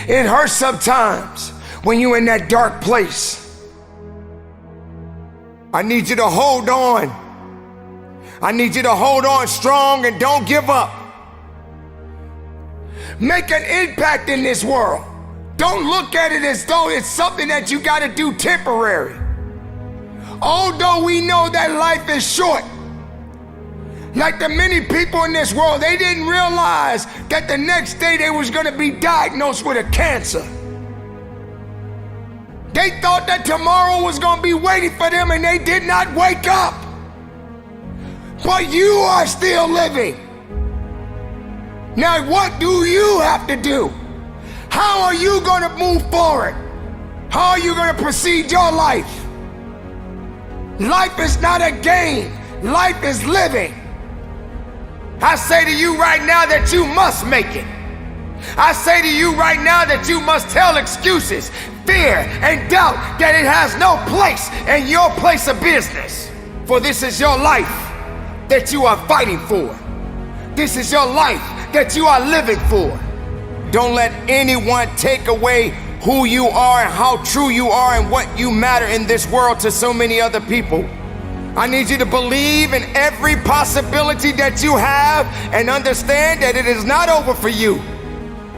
It hurts sometimes when you're in that dark place. I need you to hold on. I need you to hold on strong and don't give up. Make an impact in this world. Don't look at it as though it's something that you gotta do temporary. Although we know that life is short, like the many people in this world, they didn't realize that the next day they was gonna be diagnosed with a cancer. They thought that tomorrow was gonna be waiting for them and they did not wake up. But you are still living. Now what do you have to do? How are you gonna move forward? How are you gonna proceed your life? Life is not a game. Life is living. I say to you right now that you must make it. I say to you right now that you must tell excuses, fear, and doubt that it has no place in your place of business. For this is your life that you are fighting for. This is your life that you are living for. Don't let anyone take away who you are and how true you are and what you matter in this world to so many other people. I need you to believe in every possibility that you have and understand that it is not over for you.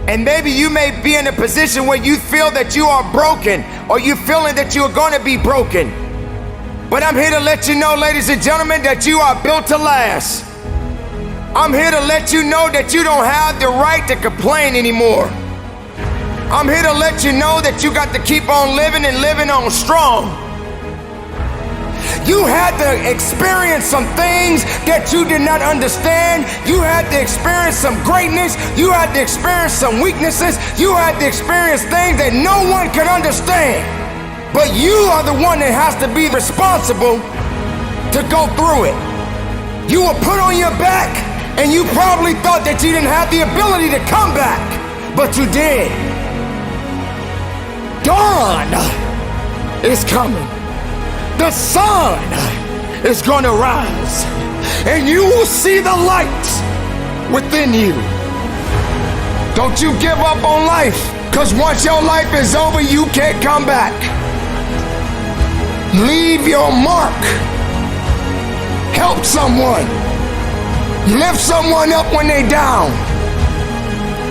And maybe you may be in a position where you feel that you are broken or you feeling that you are going to be broken. But I'm here to let you know, ladies and gentlemen, that you are built to last. I'm here to let you know that you don't have the right to complain anymore. I'm here to let you know that you got to keep on living and living on strong. You had to experience some things that you did not understand. You had to experience some greatness. You had to experience some weaknesses. You had to experience things that no one could understand. But you are the one that has to be responsible to go through it. You were put on your back and you probably thought that you didn't have the ability to come back, but you did. Dawn is coming. The sun is going to rise, and you will see the light within you. Don't you give up on life, because once your life is over, you can't come back. Leave your mark. Help someone. Lift someone up when they're down.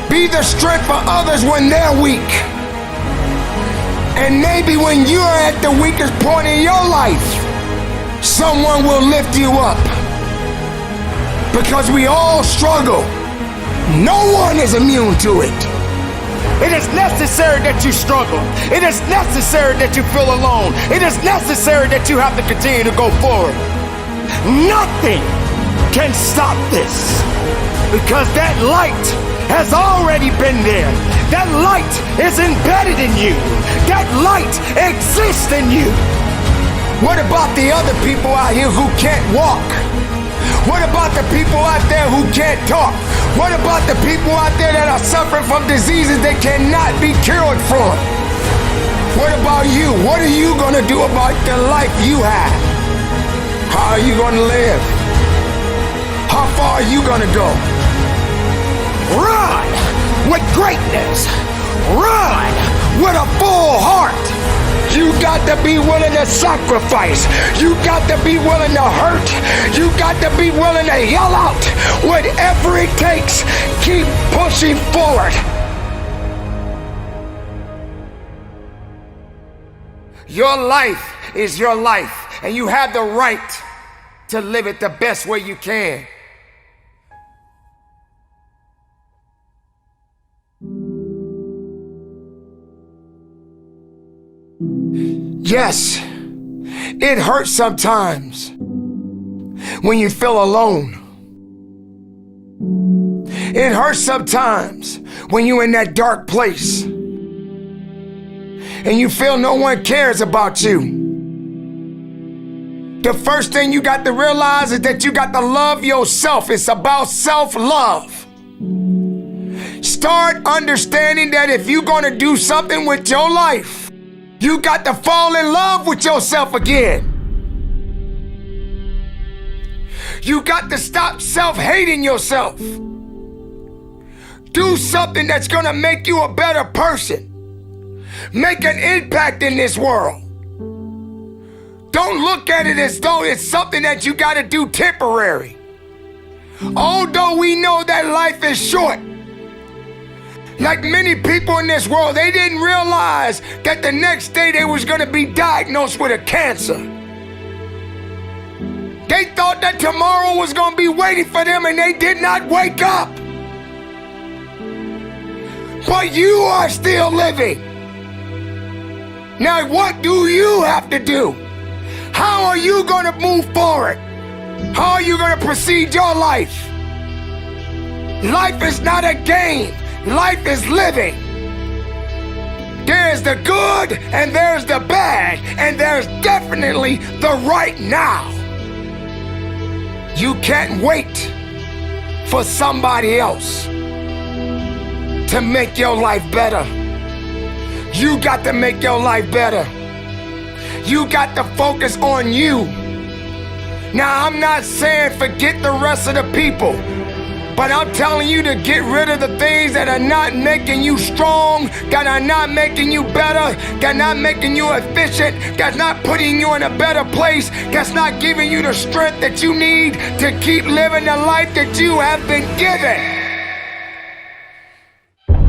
Be the strength for others when they're weak. And maybe when you're at the weakest point in your life, someone will lift you up. Because we all struggle. No one is immune to it. It is necessary that you struggle. It is necessary that you feel alone. It is necessary that you have to continue to go forward. Nothing can stop this. Because that light has already been there. That light is embedded in you. That light exists in you. What about the other people out here who can't walk? What about the people out there who can't talk? What about the people out there that are suffering from diseases they cannot be cured from? What about you? What are you going to do about the life you have? How are you going to live? How far are you going to go? Run with greatness. Run with a full heart. You got to be willing to sacrifice. You got to be willing to hurt. You got to be willing to yell out. Whatever it takes, keep pushing forward. Your life is your life, and you have the right to live it the best way you can. Yes, it hurts sometimes when you feel alone. It hurts sometimes when you're in that dark place and you feel no one cares about you. The first thing you got to realize is that you got to love yourself. It's about self-love. Start understanding that if you're going to do something with your life, you got to fall in love with yourself again. You got to stop self-hating yourself. Do something that's gonna make you a better person. Make an impact in this world. Don't look at it as though it's something that you gotta do temporary. Although we know that life is short, like many people in this world, they didn't realize that the next day they was gonna be diagnosed with a cancer. They thought that tomorrow was gonna be waiting for them and they did not wake up. But you are still living. Now what do you have to do? How are you gonna move forward? How are you gonna proceed your life? Life is not a game. Life is living. There's the good and there's the bad, and there's definitely the right now. You can't wait for somebody else to make your life better. You got to make your life better. You got to focus on you. Now, I'm not saying forget the rest of the people, but I'm telling you to get rid of the things that are not making you strong, that are not making you better, that are not making you efficient, that's not putting you in a better place, that's not giving you the strength that you need to keep living the life that you have been given.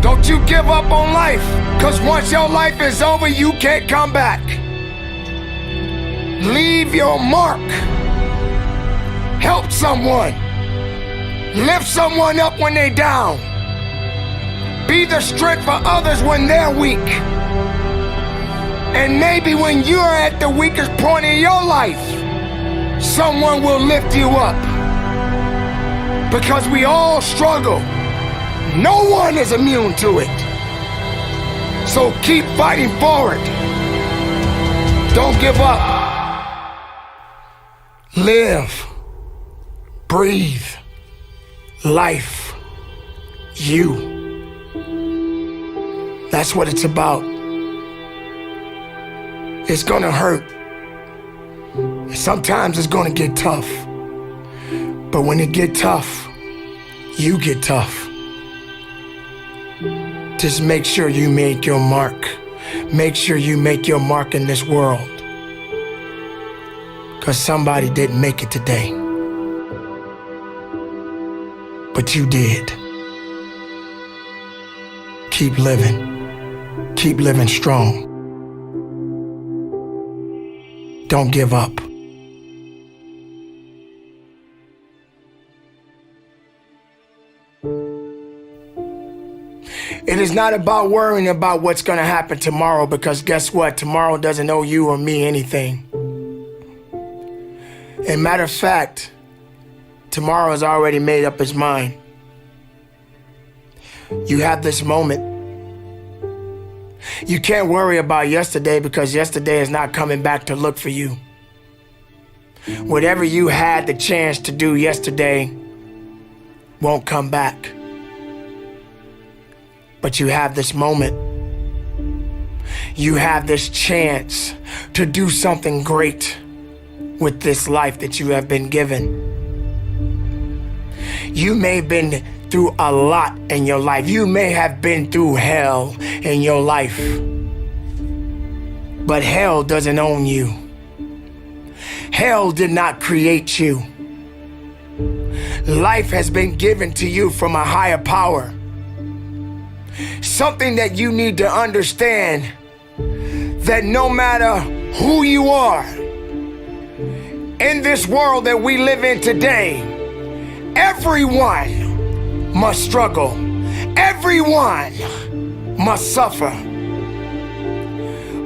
Don't you give up on life, because once your life is over, you can't come back. Leave your mark. Help someone. Lift someone up when they're down. Be the strength for others when they're weak. And maybe when you're at the weakest point in your life, someone will lift you up. Because we all struggle. No one is immune to it. So keep fighting forward. Don't give up. Live. Breathe. Life. You. That's what it's about. It's gonna hurt. Sometimes it's gonna get tough. But when it get tough, you get tough. Just make sure you make your mark. Make sure you make your mark in this world. Because somebody didn't make it today. But you did. Keep living. Keep living strong. Don't give up. It is not about worrying about what's going to happen tomorrow, because guess what? Tomorrow doesn't owe you or me anything. And matter of fact, tomorrow has already made up its mind. You have this moment. You can't worry about yesterday, because yesterday is not coming back to look for you. Whatever you had the chance to do yesterday won't come back. But you have this moment. You have this chance to do something great with this life that you have been given. You may have been through a lot in your life. You may have been through hell in your life. But hell doesn't own you. Hell did not create you. Life has been given to you from a higher power. Something that you need to understand, that no matter who you are, in this world that we live in today, everyone must struggle. Everyone must suffer.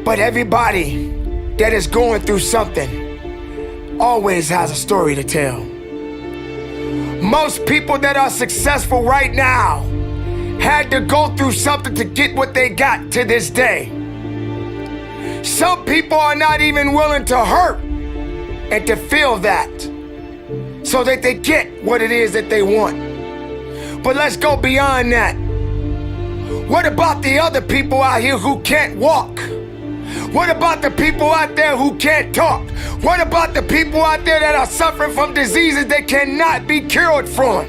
But everybody that is going through something always has a story to tell. Most people that are successful right now had to go through something to get what they got to this day. Some people are not even willing to hurt and to feel that, so that they get what it is that they want. But let's go beyond that. What about the other people out here who can't walk? What about the people out there who can't talk? What about the people out there that are suffering from diseases that cannot be cured from?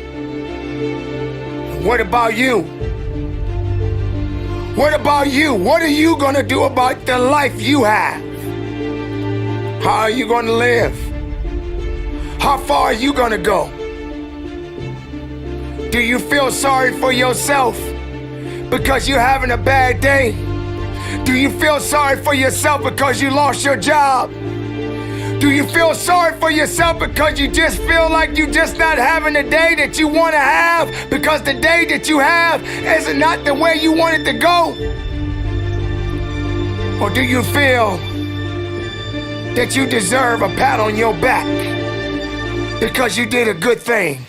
What about you? What about you? What are you gonna do about the life you have? How are you gonna live? How far are you gonna go? Do you feel sorry for yourself because you're having a bad day? Do you feel sorry for yourself because you lost your job? Do you feel sorry for yourself because you just feel like you're just not having the day that you want to have because the day that you have is not the way you want it to go? Or do you feel that you deserve a pat on your back because you did a good thing?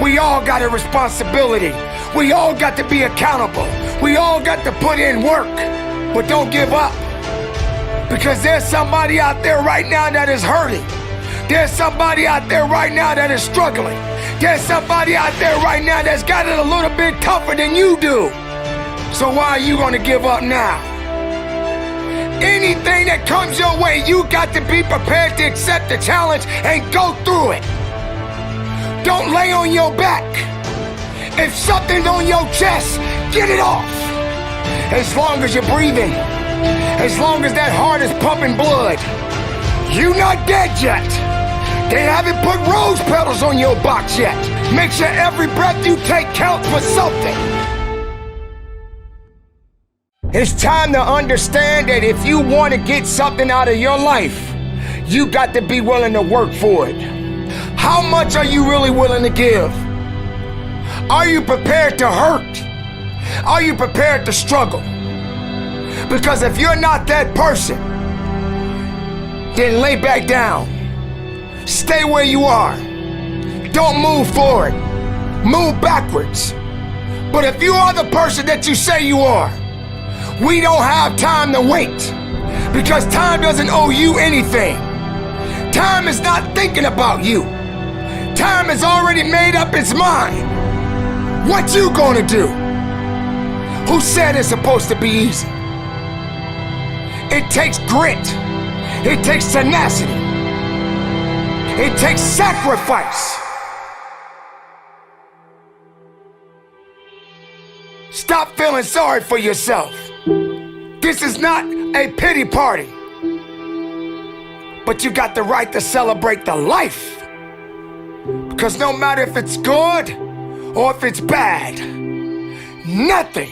We all got a responsibility. We all got to be accountable. We all got to put in work, but don't give up. Because there's somebody out there right now that is hurting. There's somebody out there right now that is struggling. There's somebody out there right now that's got it a little bit tougher than you do. So why are you gonna give up now? Anything that comes your way, you got to be prepared to accept the challenge and go through it. Don't lay on your back. If something's on your chest, get it off. As long as you're breathing, as long as that heart is pumping blood, you're not dead yet. They haven't put rose petals on your box yet. Make sure every breath you take counts for something. It's time to understand that if you want to get something out of your life, you got to be willing to work for it. How much are you really willing to give? Are you prepared to hurt? Are you prepared to struggle? Because if you're not that person, then lay back down. Stay where you are. Don't move forward. Move backwards. But if you are the person that you say you are, we don't have time to wait. Because time doesn't owe you anything. Time is not thinking about you. Time has already made up its mind. What you gonna do? Who said it's supposed to be easy? It takes grit. It takes tenacity. It takes sacrifice. Stop feeling sorry for yourself. This is not a pity party. But you got the right to celebrate the life. Because no matter if it's good or if it's bad, nothing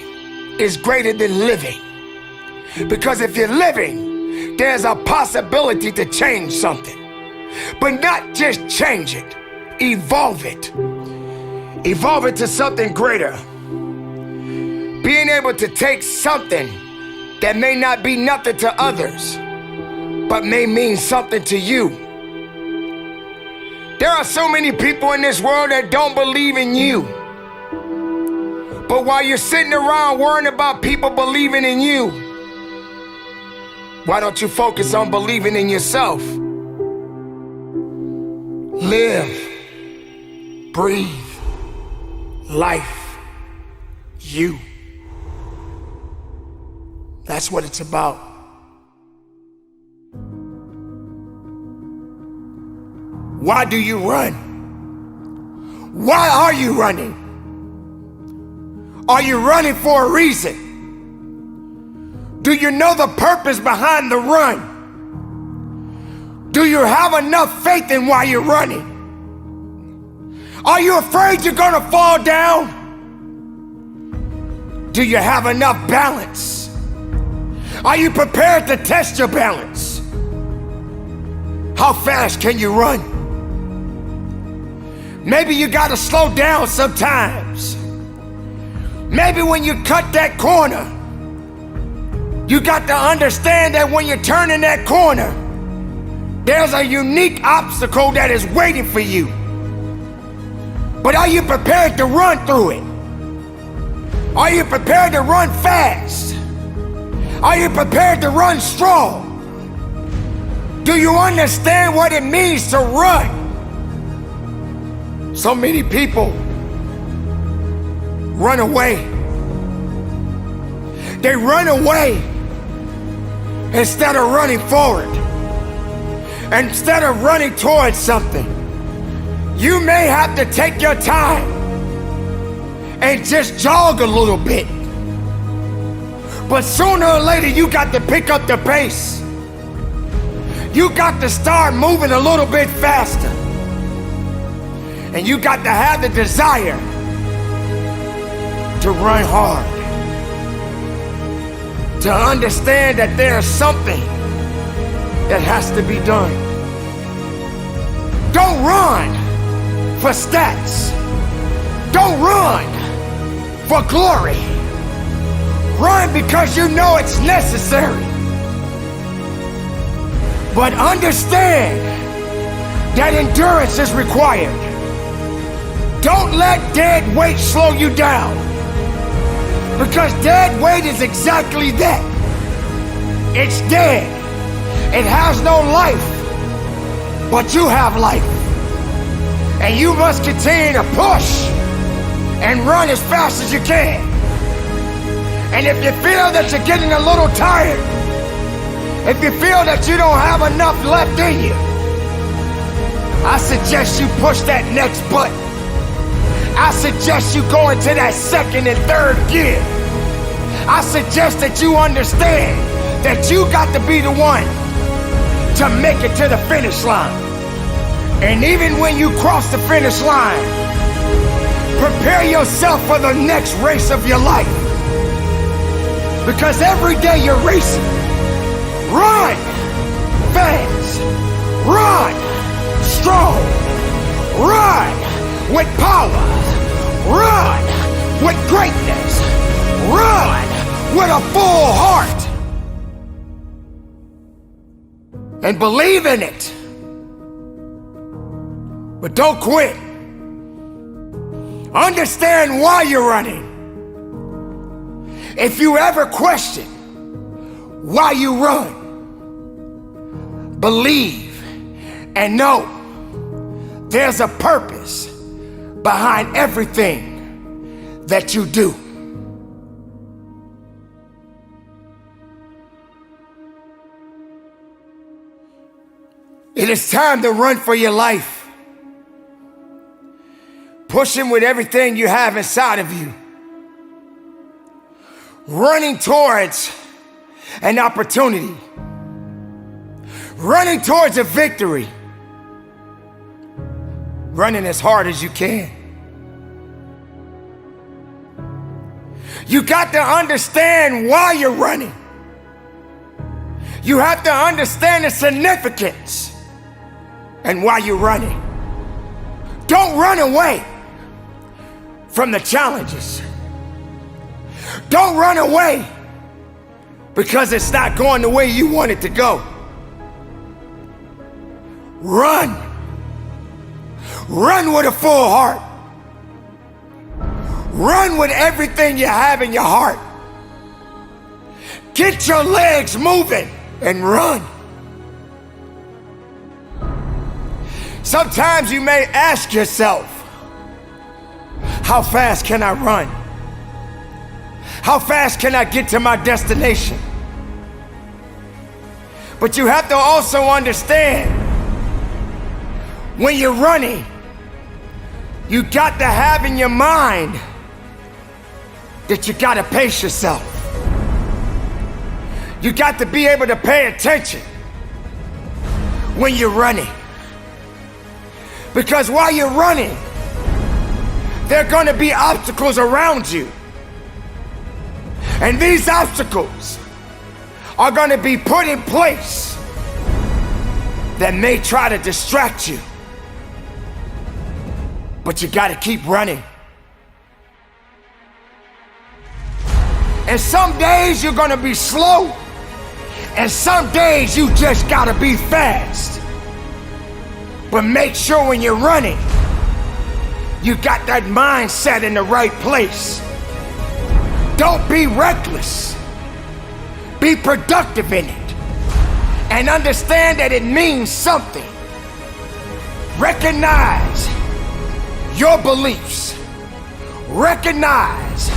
is greater than living. Because if you're living, there's a possibility to change something. But not just change it, evolve it. Evolve it to something greater. Being able to take something that may not be nothing to others, but may mean something to you. There are so many people in this world that don't believe in you. But while you're sitting around worrying about people believing in you, why don't you focus on believing in yourself? Live, breathe, life, you. That's what it's about. Why do you run? Why are you running? Are you running for a reason? Do you know the purpose behind the run? Do you have enough faith in why you're running? Are you afraid you're gonna fall down? Do you have enough balance? Are you prepared to test your balance? How fast can you run? Maybe you gotta slow down sometimes. Maybe when you cut that corner, you got to understand that when you're turning that corner, there's a unique obstacle that is waiting for you. But are you prepared to run through it? Are you prepared to run fast? Are you prepared to run strong? Do you understand what it means to run? So many people run away. They run away instead of running forward. Instead of running towards something. You may have to take your time and just jog a little bit. But sooner or later, you got to pick up the pace. You got to start moving a little bit faster. And you got to have the desire to run hard. To understand that there's something that has to be done. Don't run for stats. Don't run for glory. Run because you know it's necessary. But understand that endurance is required. Don't let dead weight slow you down. Because dead weight is exactly that. It's dead. It has no life. But you have life. And you must continue to push and run as fast as you can. And if you feel that you're getting a little tired, if you feel that you don't have enough left in you, I suggest you push that next button. I suggest you go into that second and third gear. I suggest that you understand that you got to be the one to make it to the finish line. And even when you cross the finish line, prepare yourself for the next race of your life. Because every day you're racing. Run fast. Run strong. Run with power. Run with greatness. Run with a full heart. And believe in it. But don't quit. Understand why you're running. If you ever question why you run, believe and know there's a purpose behind everything that you do. It is time to run for your life. Pushing with everything you have inside of you. Running towards an opportunity. Running towards a victory. Running as hard as you can. You got to understand why you're running. You have to understand the significance and why you're running. Don't run away from the challenges. Don't run away because it's not going the way you want it to go. Run. Run with a full heart. Run with everything you have in your heart. Get your legs moving and run. Sometimes you may ask yourself, how fast can I run? How fast can I get to my destination? But you have to also understand, when you're running, you got to have in your mind that you got to pace yourself. You got to be able to pay attention when you're running. Because while you're running, there are going to be obstacles around you. And these obstacles are going to be put in place that may try to distract you. But you got to keep running. And some days you're going to be slow. And some days you just got to be fast. But make sure when you're running, you got that mindset in the right place. Don't be reckless. Be productive in it. And understand that it means something. Recognize your beliefs. Recognize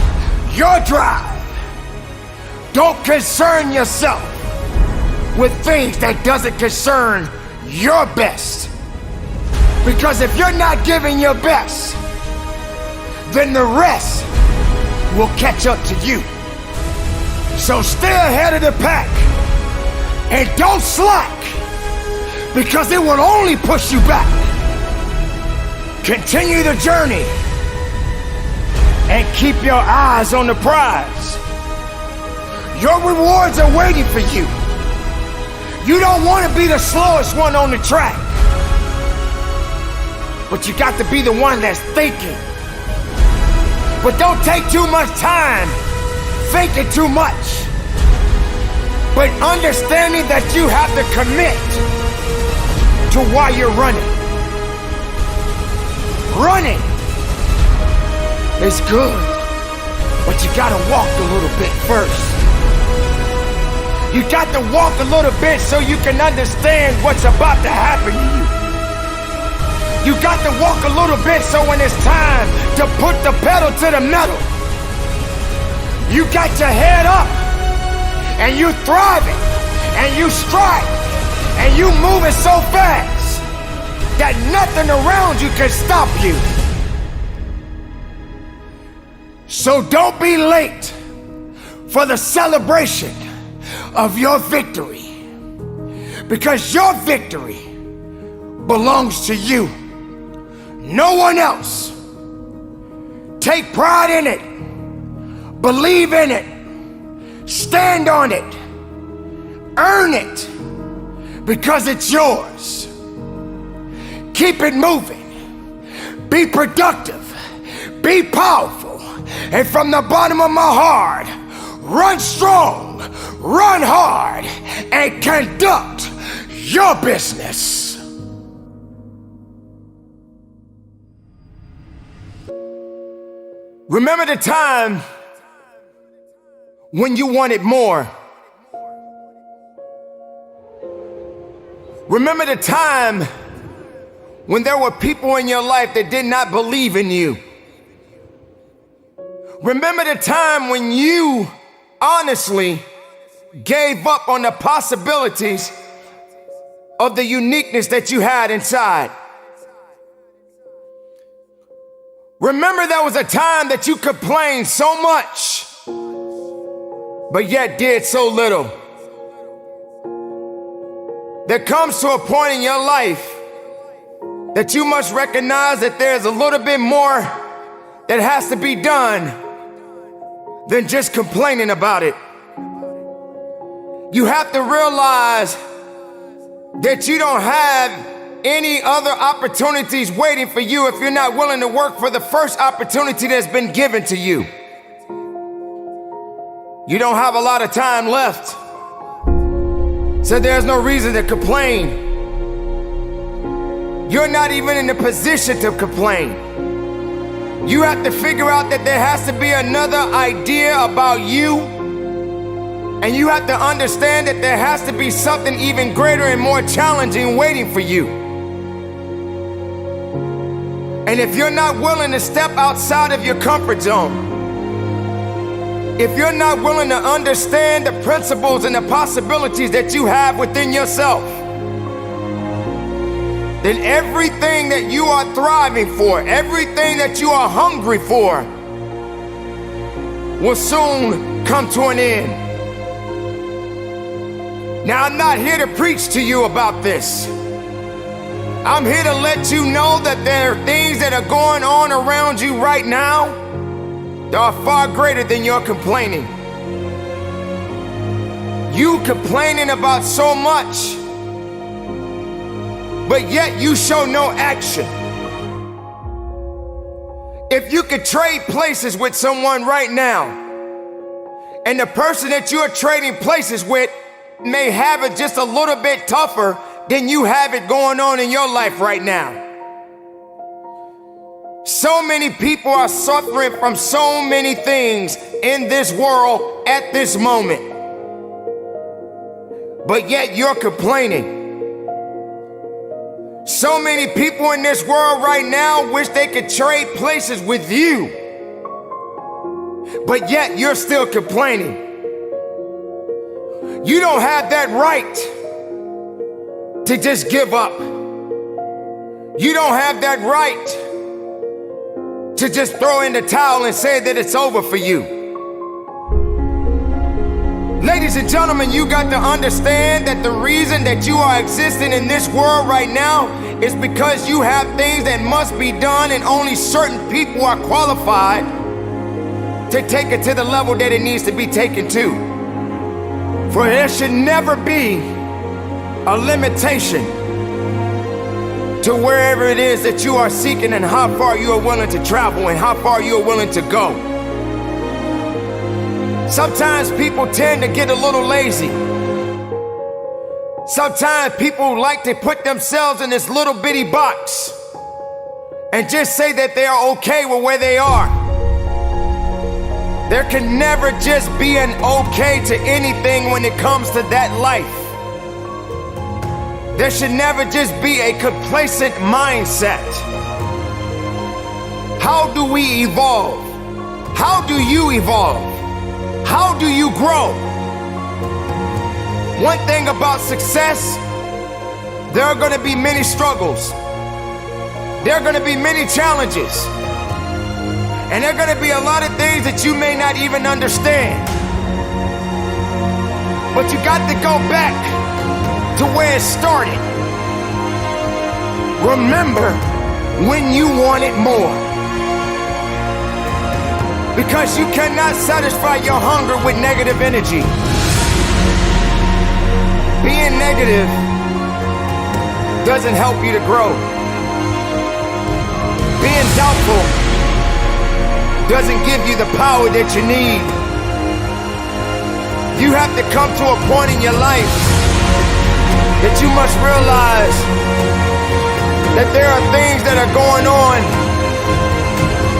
your drive. Don't concern yourself with things that doesn't concern your best. Because if you're not giving your best, then the rest will catch up to you. So stay ahead of the pack and don't slack, because it will only push you back. Continue the journey and keep your eyes on the prize. Your rewards are waiting for you. You don't want to be the slowest one on the track, but you got to be the one that's thinking. But don't take too much time thinking too much, but understanding that you have to commit to why you're running. Running is good, but you gotta walk a little bit first. You got to walk a little bit so you can understand what's about to happen to you. You got to walk a little bit so when it's time to put the pedal to the metal, you got your head up and you thriving and you strike and you moving so fast that nothing around you can stop you. So don't be late for the celebration of your victory, because your victory belongs to you, no one else. Take pride in it, believe in it, stand on it, earn it, because it's yours. Keep it moving, be productive, be powerful, and from the bottom of my heart, run strong, run hard, and conduct your business. Remember the time when you wanted more. Remember the time when there were people in your life that did not believe in you. Remember the time when you honestly gave up on the possibilities of the uniqueness that you had inside. Remember there was a time that you complained so much, but yet did so little. There comes to a point in your life that you must recognize that there's a little bit more that has to be done than just complaining about it. You have to realize that you don't have any other opportunities waiting for you if you're not willing to work for the first opportunity that's been given to you. You don't have a lot of time left, so there's no reason to complain. You're not even in the position to complain. You have to figure out that there has to be another idea about you, and you have to understand that there has to be something even greater and more challenging waiting for you. And if you're not willing to step outside of your comfort zone, if you're not willing to understand the principles and the possibilities that you have within yourself, then everything that you are thriving for, everything that you are hungry for, will soon come to an end. Now, I'm not here to preach to you about this. I'm here to let you know that there are things that are going on around you right now that are far greater than your complaining. You complaining about so much, but yet you show no action. If you could trade places with someone right now, and the person that you are trading places with may have it just a little bit tougher than you have it going on in your life right now. So many people are suffering from so many things in this world at this moment, but yet you're complaining. So many people in this world right now wish they could trade places with you, but yet you're still complaining. You don't have that right to just give up. You don't have that right to just throw in the towel and say that it's over for you. Ladies and gentlemen, you got to understand that the reason that you are existing in this world right now is because you have things that must be done, and only certain people are qualified to take it to the level that it needs to be taken to. For there should never be a limitation to wherever it is that you are seeking and how far you are willing to travel and how far you are willing to go. Sometimes people tend to get a little lazy. Sometimes people like to put themselves in this little bitty box and just say that they are okay with where they are. There can never just be an okay to anything when it comes to that life. There should never just be a complacent mindset. How do we evolve? How do you evolve? How do you grow? One thing about success, there are going to be many struggles. There are going to be many challenges. And there are going to be a lot of things that you may not even understand. But you got to go back to where it started. Remember when you wanted more. Because you cannot satisfy your hunger with negative energy. Being negative doesn't help you to grow. Being doubtful doesn't give you the power that you need. You have to come to a point in your life that you must realize that there are things that are going on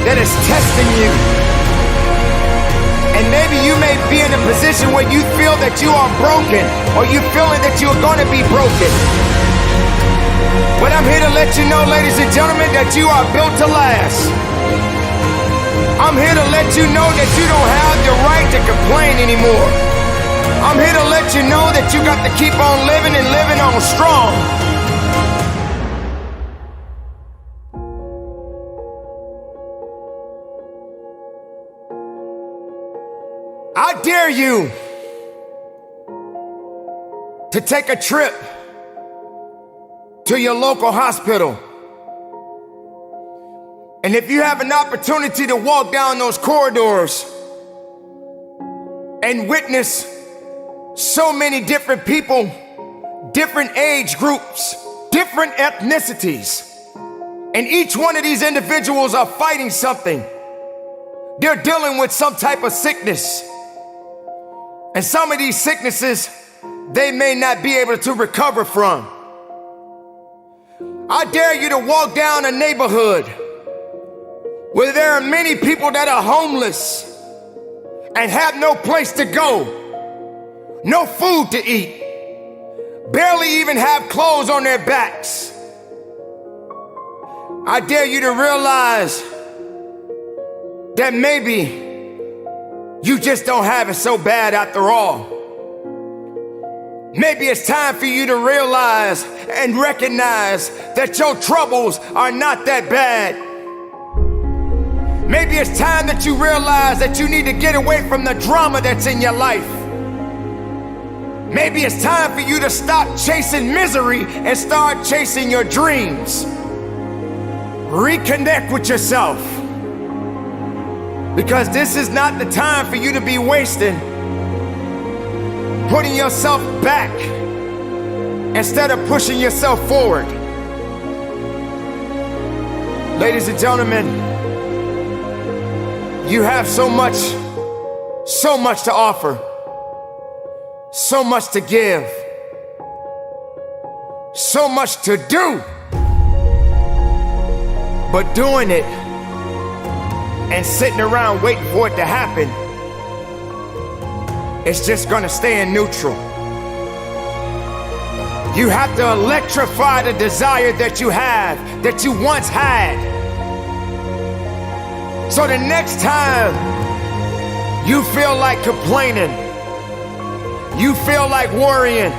that is testing you. And maybe you may be in a position where you feel that you are broken, or you feeling that you're going to be broken. But I'm here to let you know, ladies and gentlemen, that you are built to last. I'm here to let you know that you don't have the right to complain anymore. I'm here to let you know that you got to keep on living and living on strong. I dare you to take a trip to your local hospital. And if you have an opportunity to walk down those corridors and witness so many different people, different age groups, different ethnicities, and each one of these individuals are fighting something. They're dealing with some type of sickness. And some of these sicknesses, they may not be able to recover from. I dare you to walk down a neighborhood where there are many people that are homeless and have no place to go, no food to eat, barely even have clothes on their backs. I dare you to realize that maybe you just don't have it so bad after all. Maybe it's time for you to realize and recognize that your troubles are not that bad. Maybe it's time that you realize that you need to get away from the drama that's in your life. Maybe it's time for you to stop chasing misery and start chasing your dreams. Reconnect with yourself. Because this is not the time for you to be wasting, putting yourself back instead of pushing yourself forward. Ladies and gentlemen, you have so much to offer, so much to give, so much to do. But doing it and sitting around waiting for it to happen, it's just gonna stay in neutral. You have to electrify the desire that you have, that you once had. So the next time you feel like complaining, you feel like worrying,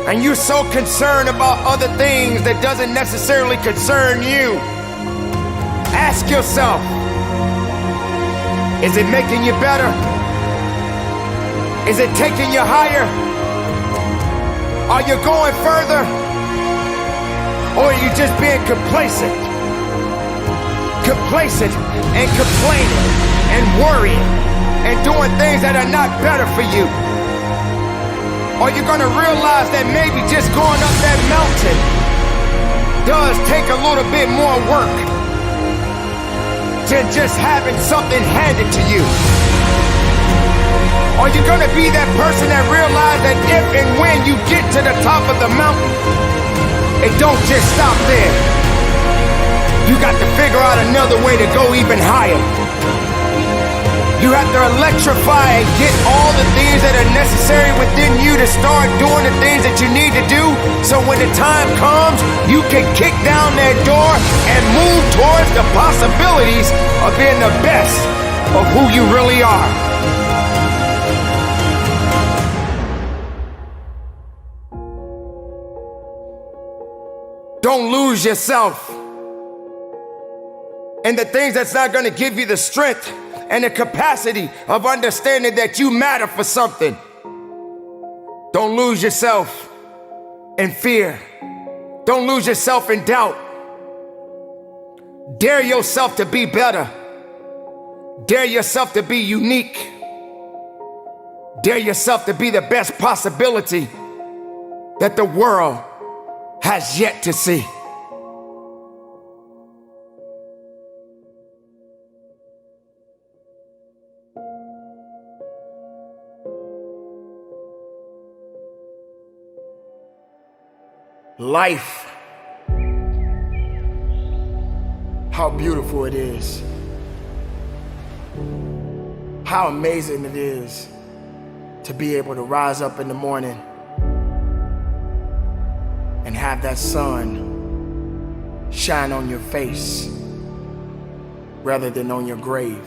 and you're so concerned about other things that doesn't necessarily concern you, Ask yourself, is it making you better? Is it taking you higher? Are you going further? Or are you just being complacent? Complacent and complaining and worrying and doing things that are not better for you? Are you gonna realize that maybe just going up that mountain does take a little bit more work than just having something handed to you? Are you gonna be that person that realizes that if and when you get to the top of the mountain, it don't just stop there? You got to figure out another way to go even higher. You have to electrify and get all the things that are necessary within you to start doing the things that you need to do, so when the time comes, you can kick down that door and move towards the possibilities of being the best of who you really are. Don't lose yourself in the things that's not going to give you the strength and the capacity of understanding that you matter for something. Don't lose yourself in fear. Don't lose yourself in doubt. Dare yourself to be better. Dare yourself to be unique. Dare yourself to be the best possibility that the world has yet to see. Life, how beautiful it is. How amazing it is to be able to rise up in the morning and have that sun shine on your face rather than on your grave.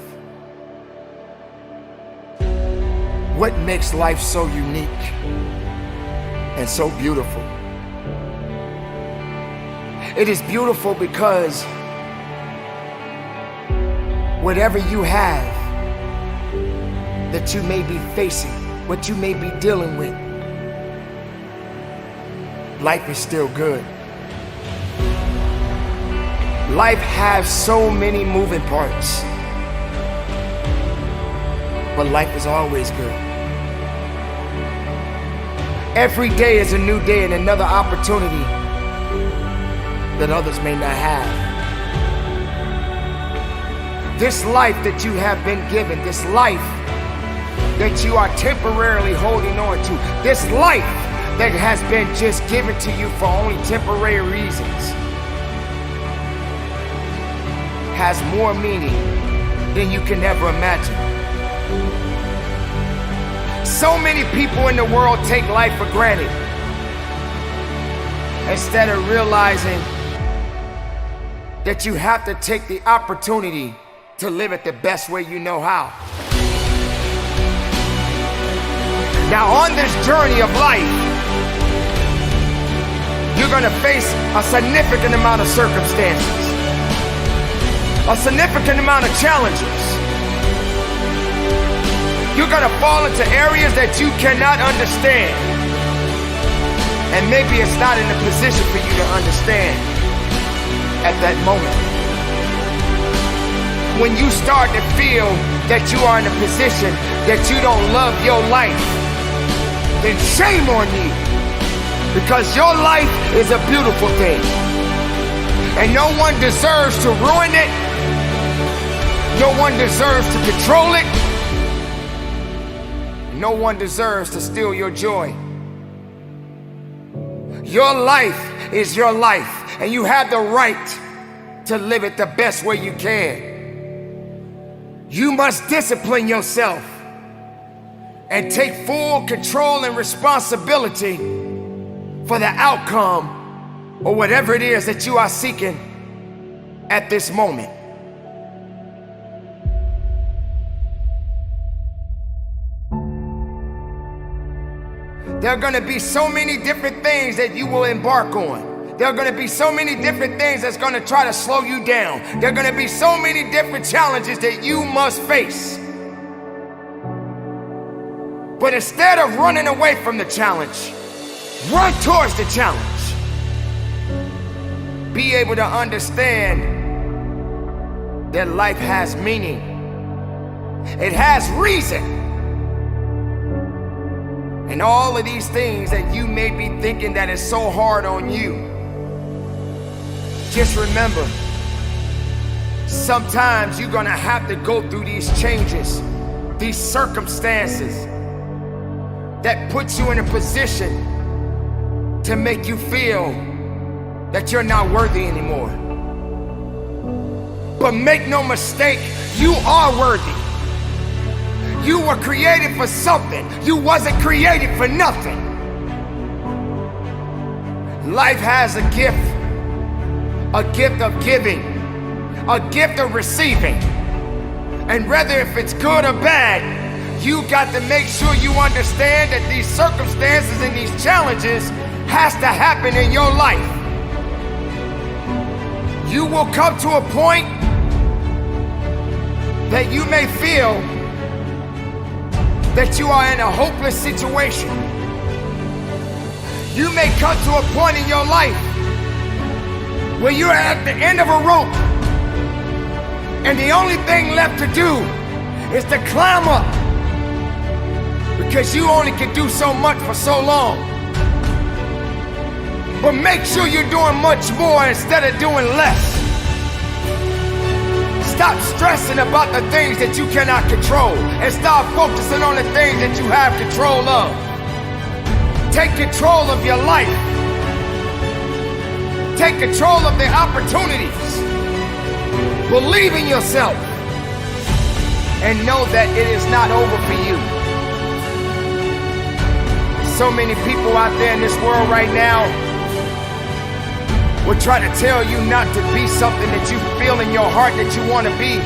What makes life so unique and so beautiful? It is beautiful because whatever you have that you may be facing, what you may be dealing with, life is still good. Life has so many moving parts, but life is always good. Every day is a new day and another opportunity that others may not have. This life that you have been given, this life that you are temporarily holding on to, this life that has been just given to you for only temporary reasons, has more meaning than you can ever imagine. So many people in the world take life for granted instead of realizing that you have to take the opportunity to live it the best way you know how. Now, on this journey of life, you're gonna face a significant amount of circumstances, a significant amount of challenges. You're gonna fall into areas that you cannot understand, and maybe it's not in a position for you to understand at that moment. When you start to feel that you are in a position that you don't love your life, then shame on you, because your life is a beautiful thing and no one deserves to ruin it. No one deserves to control it. No one deserves to steal your joy. Your life is your life, and you have the right to live it the best way you can. You must discipline yourself and take full control and responsibility for the outcome or whatever it is that you are seeking at this moment. There are going to be so many different things that you will embark on. There are going to be so many different things that's going to try to slow you down. There are going to be so many different challenges that you must face. But instead of running away from the challenge, run towards the challenge. Be able to understand that life has meaning. It has reason. And all of these things that you may be thinking that is so hard on you, just remember, sometimes you're gonna have to go through these changes, these circumstances that puts you in a position to make you feel that you're not worthy anymore. But make no mistake, you are worthy. You were created for something. You wasn't created for nothing. Life has a gift of giving, a gift of receiving. And whether if it's good or bad, you got to make sure you understand that these circumstances and these challenges has to happen in your life. You will come to a point that you may feel that you are in a hopeless situation. You may come to a point in your life where you're at the end of a rope and the only thing left to do is to climb up, because you only can do so much for so long. But make sure you're doing much more instead of doing less. Stop stressing about the things that you cannot control and start focusing on the things that you have control of. Take control of your life. Take control of the opportunities. Believe in yourself and know that it is not over for you. So many people out there in this world right now will try to tell you not to be something that you feel in your heart that you want to be.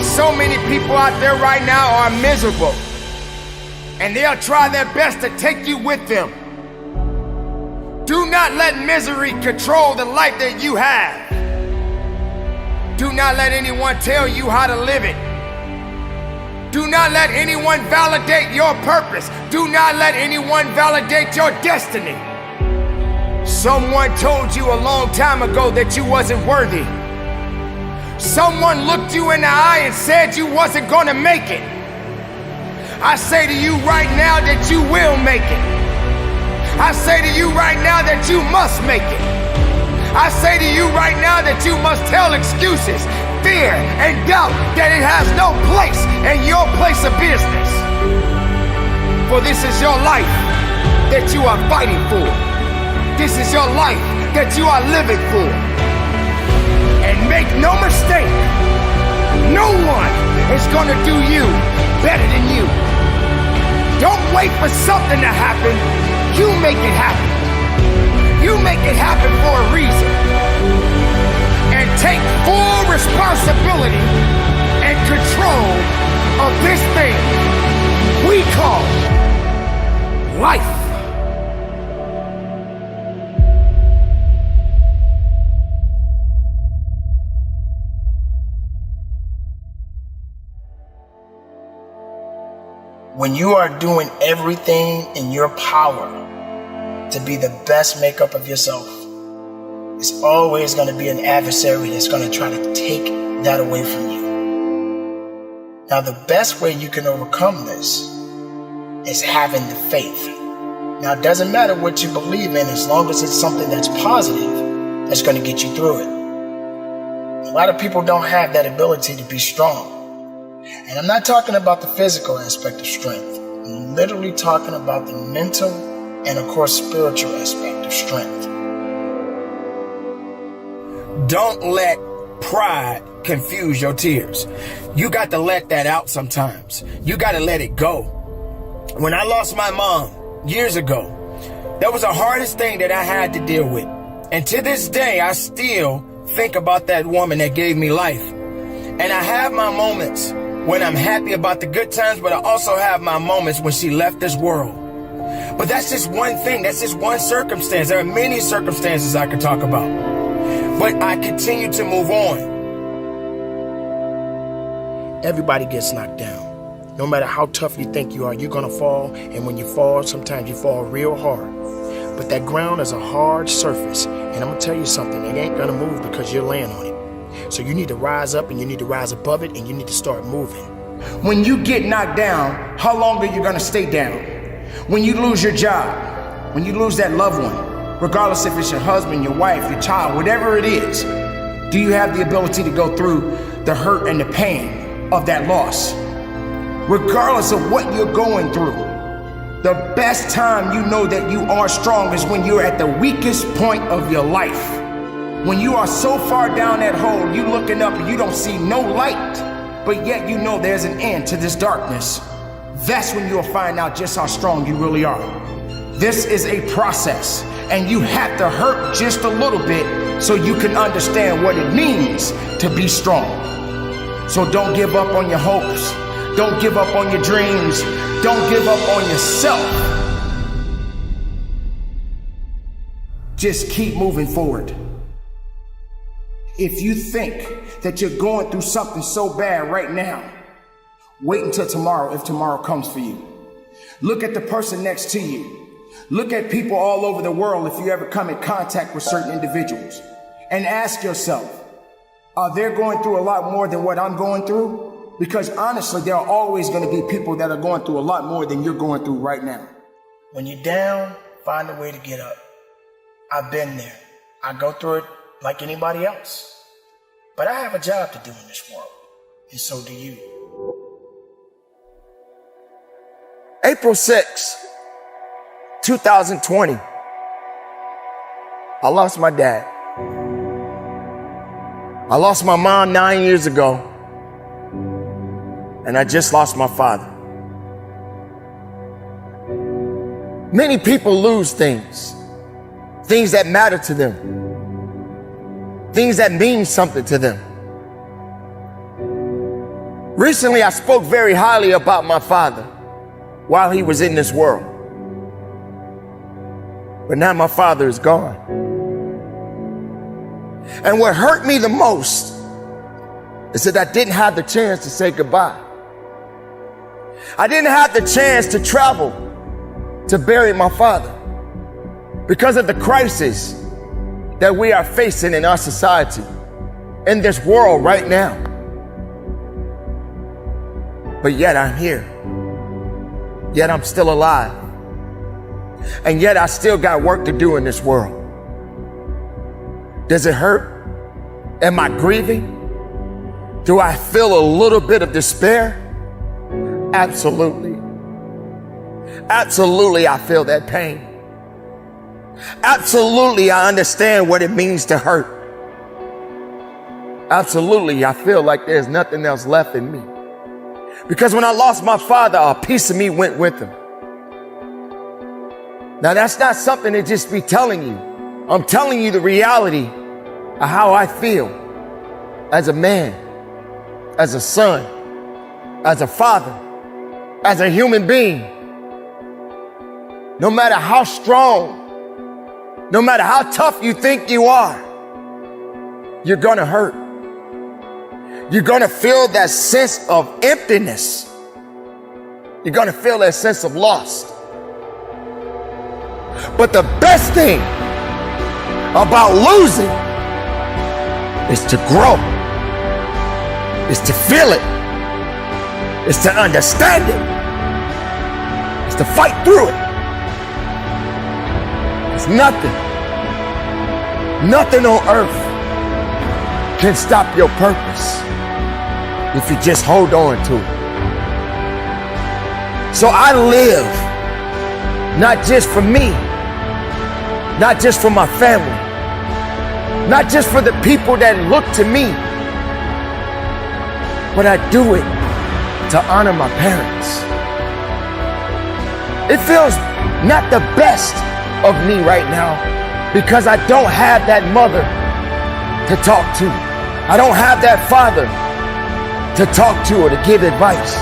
So many people out there right now are miserable, and they'll try their best to take you with them. Do not let misery control the life that you have. Do not let anyone tell you how to live it. Do not let anyone validate your purpose. Do not let anyone validate your destiny. Someone told you a long time ago that you wasn't worthy. Someone looked you in the eye and said you wasn't gonna make it. I say to you right now that you will make it. I say to you right now that you must make it. I say to you right now that you must tell excuses, fear, and doubt that it has no place in your place of business. For this is your life that you are fighting for. This is your life that you are living for. And make no mistake, no one is gonna do you better than you. Don't wait for something to happen. You make it happen. You make it happen for a reason. And take full responsibility and control of this thing we call life. When you are doing everything in your power to be the best makeup of yourself, it's always going to be an adversary that's going to try to take that away from you. Now, the best way you can overcome this is having the faith. Now, it doesn't matter what you believe in as long as it's something that's positive that's going to get you through it. A lot of people don't have that ability to be strong. And I'm not talking about the physical aspect of strength. I'm literally talking about the mental and, of course, spiritual aspect of strength. Don't let pride confuse your tears. You got to let that out sometimes. You got to let it go. When I lost my mom years ago, that was the hardest thing that I had to deal with. And to this day, I still think about that woman that gave me life. And I have my moments when I'm happy about the good times, but I also have my moments when she left this world. But that's just one thing. That's just one circumstance. There are many circumstances I could talk about. But I continue to move on. Everybody gets knocked down. No matter how tough you think you are, you're gonna fall. And when you fall, sometimes you fall real hard. But that ground is a hard surface. And I'm gonna tell you something, it ain't gonna move because you're laying on it. So you need to rise up and you need to rise above it and you need to start moving. When you get knocked down, how long are you gonna stay down? When you lose your job, when you lose that loved one, regardless if it's your husband, your wife, your child, whatever it is, do you have the ability to go through the hurt and the pain of that loss? Regardless of what you're going through, the best time you know that you are strong is when you're at the weakest point of your life. When you are so far down that hole, you looking up and you don't see no light, but yet you know there's an end to this darkness. That's when you'll find out just how strong you really are. This is a process, and you have to hurt just a little bit so you can understand what it means to be strong. So don't give up on your hopes. Don't give up on your dreams. Don't give up on yourself. Just keep moving forward. If you think that you're going through something so bad right now, wait until tomorrow if tomorrow comes for you. Look at the person next to you. Look at people all over the world if you ever come in contact with certain individuals. And ask yourself, are they going through a lot more than what I'm going through? Because honestly, there are always going to be people that are going through a lot more than you're going through right now. When you're down, find a way to get up. I've been there. I go through it like anybody else. But I have a job to do in this world, and so do you. April 6, 2020, I lost my dad. I lost my mom 9 years ago, and I just lost my father. Many people lose things that matter to them, things that mean something to them. Recently, I spoke very highly about my father while he was in this world. But now my father is gone. And what hurt me the most is that I didn't have the chance to say goodbye. I didn't have the chance to travel to bury my father because of the crisis that we are facing in our society, in this world right now. But yet I'm here. Yet I'm still alive. And yet I still got work to do in this world. Does it hurt? Am I grieving? Do I feel a little bit of despair? Absolutely. Absolutely, I feel that pain. Absolutely, I understand what it means to hurt. Absolutely, I feel like there's nothing else left in me. Because when I lost my father, a piece of me went with him. Now, that's not something to just be telling you. I'm telling you the reality of how I feel as a man, as a son, as a father, as a human being. No matter how strong, no matter how tough you think you are, you're gonna hurt. You're gonna feel that sense of emptiness. You're gonna feel that sense of loss. But the best thing about losing is to grow, is to feel it, is to understand it, is to fight through it. It's nothing on earth can stop your purpose if you just hold on to it. So I live not just for me, not just for my family, not just for the people that look to me, but I do it to honor my parents. It feels not the best of me right now because I don't have that mother to talk to. I don't have that father to talk to or to give advice.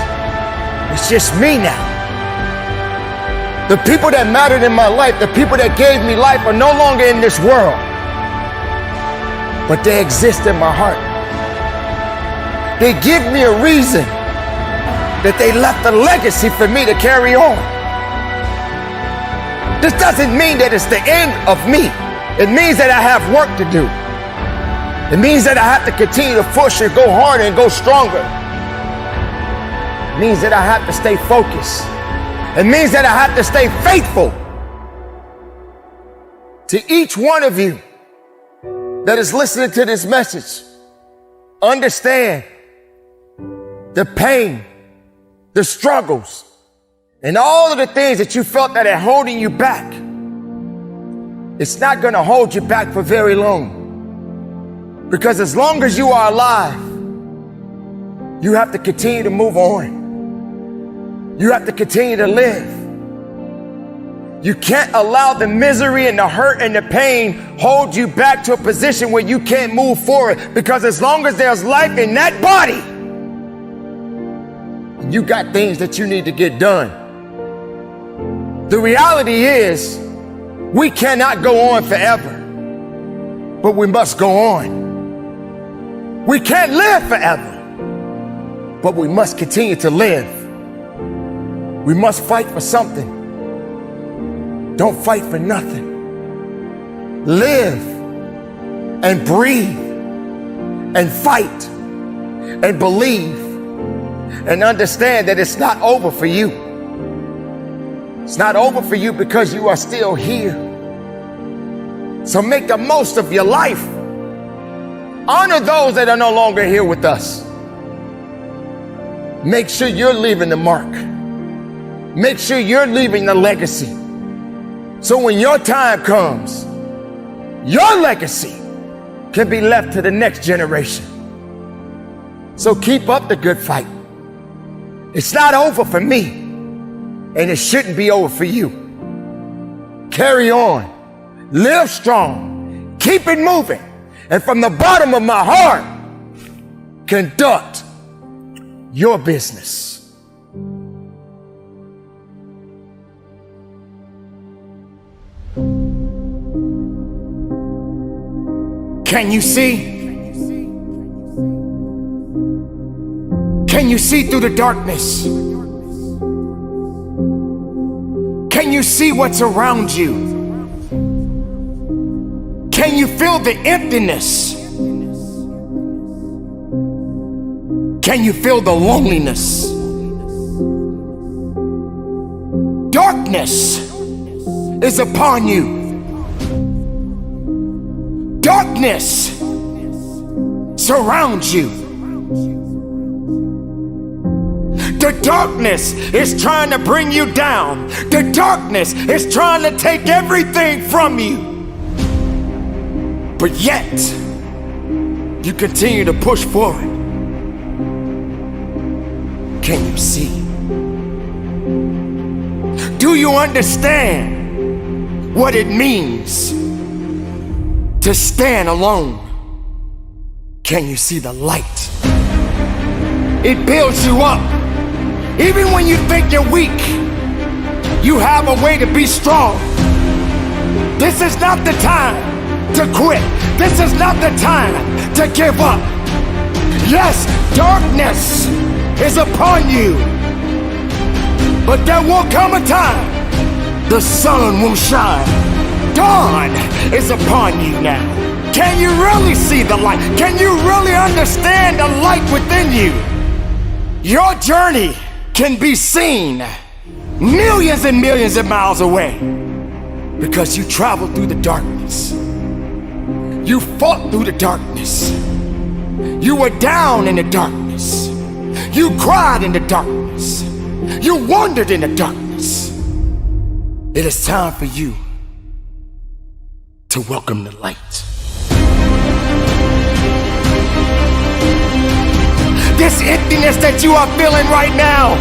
It's just me now. The people that mattered in my life, the people that gave me life, are no longer in this world, but they exist in my heart. They give me a reason that they left a legacy for me to carry on. This doesn't mean that it's the end of me. It means that I have work to do. It means that I have to continue to push and go harder and go stronger. It means that I have to stay focused. It means that I have to stay faithful to each one of you that is listening to this message. Understand the pain, the struggles, and all of the things that you felt that are holding you back. It's not going to hold you back for very long. Because as long as you are alive, you have to continue to move on. You have to continue to live. You can't allow the misery and the hurt and the pain hold you back to a position where you can't move forward. Because as long as there's life in that body, you got things that you need to get done. The reality is, we cannot go on forever, but we must go on. We can't live forever, but we must continue to live. We must fight for something. Don't fight for nothing. Live and breathe and fight and believe and understand that it's not over for you. It's not over for you because you are still here. So make the most of your life. Honor those that are no longer here with us. Make sure you're leaving the mark. Make sure you're leaving the legacy. So when your time comes, your legacy can be left to the next generation. So keep up the good fight. It's not over for me, and it shouldn't be over for you. Carry on. Live strong. Keep it moving. And from the bottom of my heart, conduct your business. Can you see? Can you see through the darkness? Can you see what's around you? Can you feel the emptiness? Can you feel the loneliness? Darkness is upon you. Darkness surrounds you. The darkness is trying to bring you down. The darkness is trying to take everything from you. But yet, you continue to push forward. Can you see? Do you understand what it means to stand alone? Can you see the light? It builds you up. Even when you think you're weak, you have a way to be strong. This is not the time to quit. This is not the time to give up. Yes, darkness is upon you, but there will come a time the sun will shine. Dawn is upon you now. Can you really see the light? Can you really understand the light within you? Your journey can be seen millions and millions of miles away because you traveled through the darkness. You fought through the darkness. You were down in the darkness. You cried in the darkness. You wandered in the darkness. It is time for you to welcome the light. This emptiness that you are feeling right now,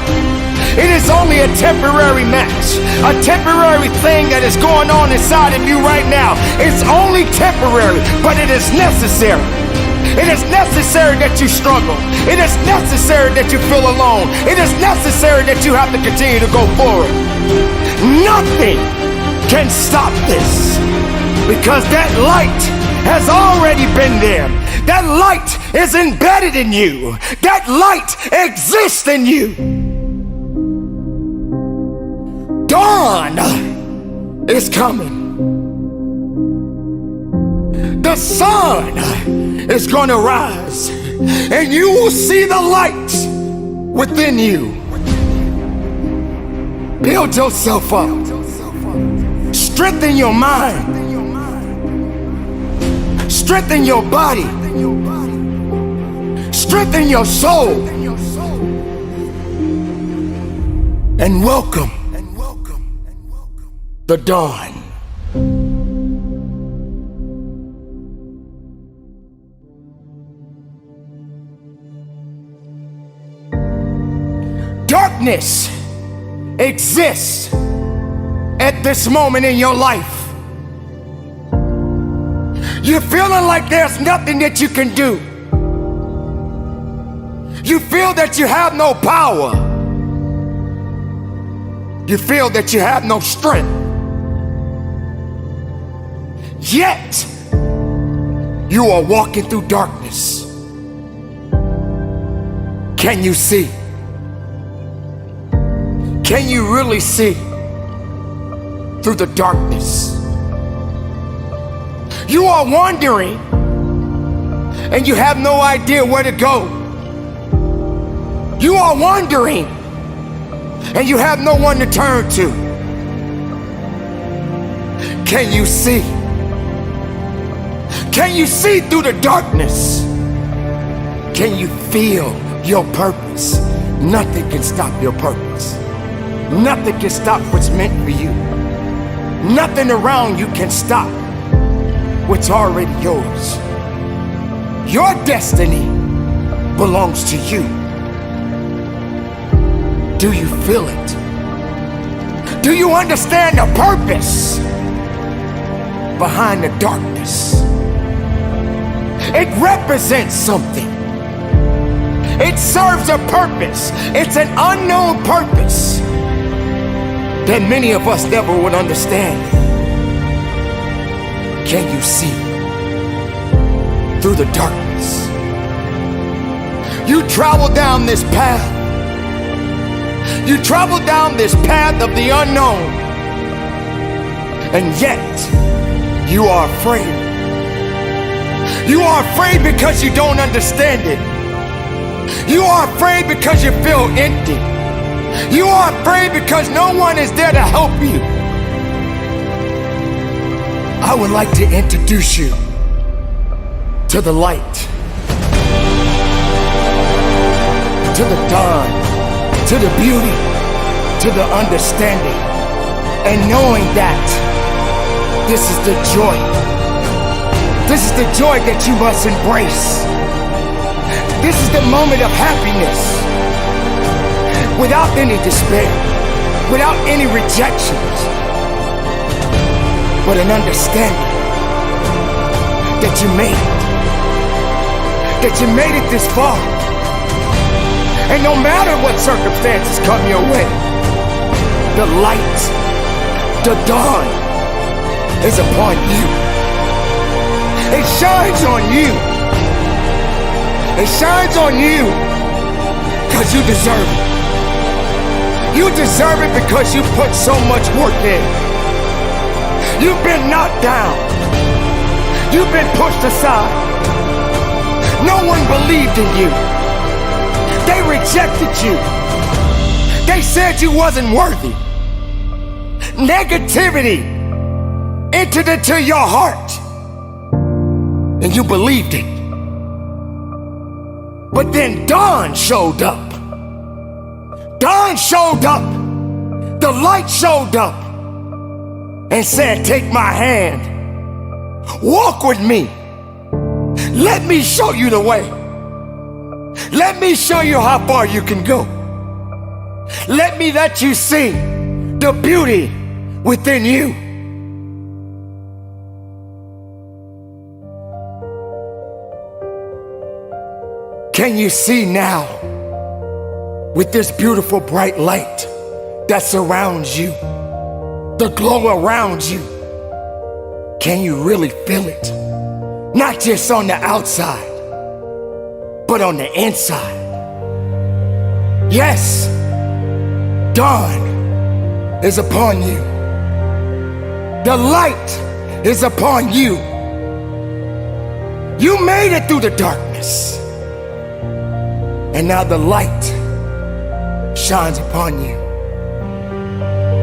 it is only a temporary match, a temporary thing that is going on inside of you right now. It's only temporary, but it is necessary. It is necessary that you struggle. It is necessary that you feel alone. It is necessary that you have to continue to go forward. Nothing can stop this, because that light has already been there. That light is embedded in you. That light exists in you. Dawn is coming. The sun is going to rise, and you will see the light within you. Build yourself up. Strengthen your mind. Strengthen your body. Strengthen your soul. And welcome the dawn. Darkness exists at this moment in your life. You're feeling like there's nothing that you can do. You feel that you have no power. You feel that you have no strength. Yet, you are walking through darkness. Can you see? Can you really see through the darkness? You are wandering and you have no idea where to go. You are wandering and you have no one to turn to. Can you see? Can you see through the darkness? Can you feel your purpose? Nothing can stop your purpose. Nothing can stop what's meant for you. Nothing around you can stop what's already yours. Your destiny belongs to you. Do you feel it? Do you understand the purpose behind the darkness? It represents something. It serves a purpose. It's an unknown purpose that many of us never would understand. Can you see through the darkness? You travel down this path. You travel down this path of the unknown, and yet you are afraid. You are afraid because you don't understand it. You are afraid because you feel empty. You are afraid because no one is there to help you. I would like to introduce you to the light, to the dawn, to the beauty, to the understanding, and knowing that this is the joy. This is the joy that you must embrace. This is the moment of happiness. Without any despair, without any rejections, but an understanding that you made it, that you made it this far. And no matter what circumstances come your way, the light, the dawn is upon you. It shines on you. It shines on you because you deserve it. You deserve it because you put so much work in. You've been knocked down. You've been pushed aside. No one believed in you. They rejected you. They said you wasn't worthy. Negativity entered into your heart, and you believed it. But then dawn showed up. Dawn showed up. The light showed up and said, take my hand. Walk with me. Let me show you the way. Let me show you how far you can go. Let me let you see the beauty within you. Can you see now with this beautiful bright light that surrounds you? the glow around you. Can you really feel it? Not just on the outside, but on the inside. Yes, dawn is upon you. The light is upon you. You made it through the darkness, and now the light shines upon you.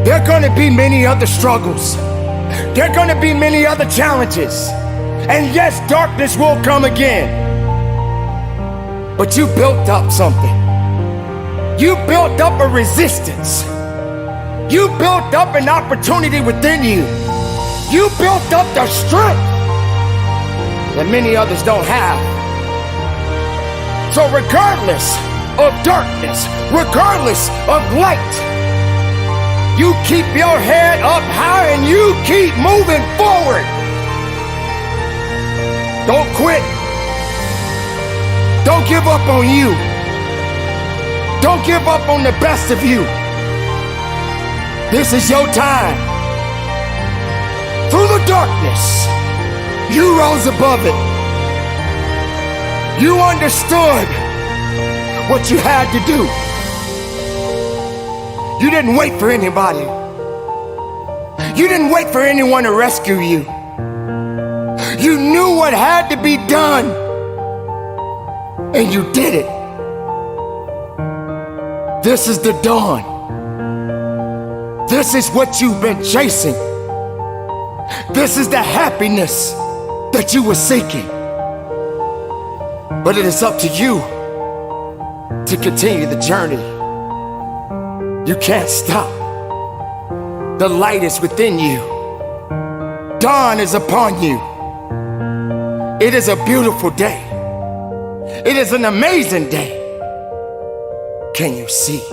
There are going to be many other struggles. There are going to be many other challenges. And yes, darkness will come again. But you built up something. You built up a resistance. You built up an opportunity within you. You built up the strength that many others don't have. So regardless of darkness, regardless of light, you keep your head up high and you keep moving forward. Don't quit. Don't give up on you. Don't give up on the best of you. This is your time. Through the darkness, you rose above it. You understood what you had to do. You didn't wait for anybody. You didn't wait for anyone to rescue you. You knew what had to be done, and you did it. This is the dawn. This is what you've been chasing. This is the happiness that you were seeking. But it is up to you to continue the journey. You can't stop. The light is within you. Dawn is upon you. It is a beautiful day. It is an amazing day. Can you see?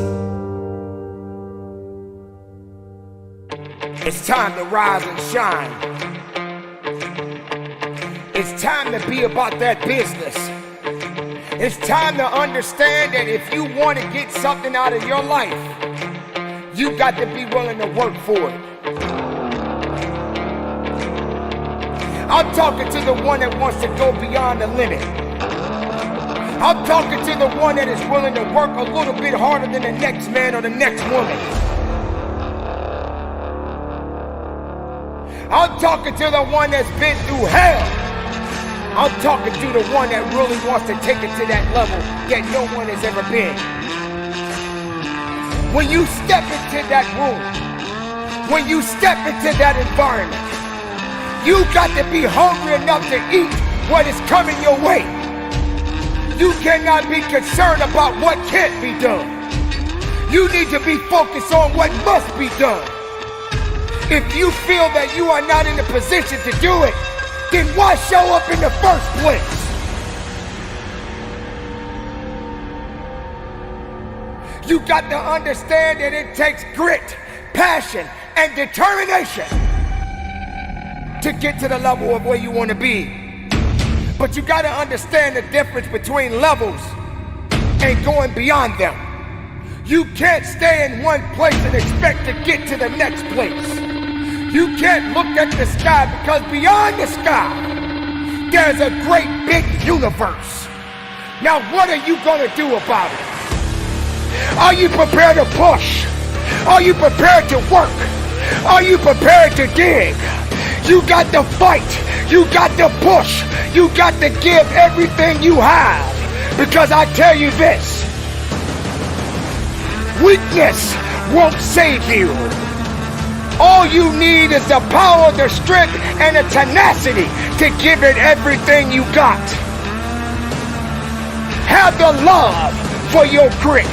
It's time to rise and shine. It's time to be about that business. It's time to understand that if you want to get something out of your life, you got to be willing to work for it. I'm talking to the one that wants to go beyond the limit. I'm talking to the one that is willing to work a little bit harder than the next man or the next woman. I'm talking to the one that's been through hell. I'm talking to the one that really wants to take it to that level that no one has ever been. When you step into that room, when you step into that environment, you got to be hungry enough to eat what is coming your way. You cannot be concerned about what can't be done. You need to be focused on what must be done. If you feel that you are not in a position to do it, then why show up in the first place? You got to understand that it takes grit, passion, and determination to get to the level of where you want to be. But you got to understand the difference between levels and going beyond them. You can't stay in one place and expect to get to the next place. You can't look at the sky because beyond the sky, there's a great big universe. Now what are you going to do about it? Are you prepared to push? Are you prepared to work? Are you prepared to dig? You got to fight. You got to push. You got to give everything you have. Because I tell you this, weakness won't save you. All you need is the power, the strength, and the tenacity to give it everything you got. Have the love for your grit.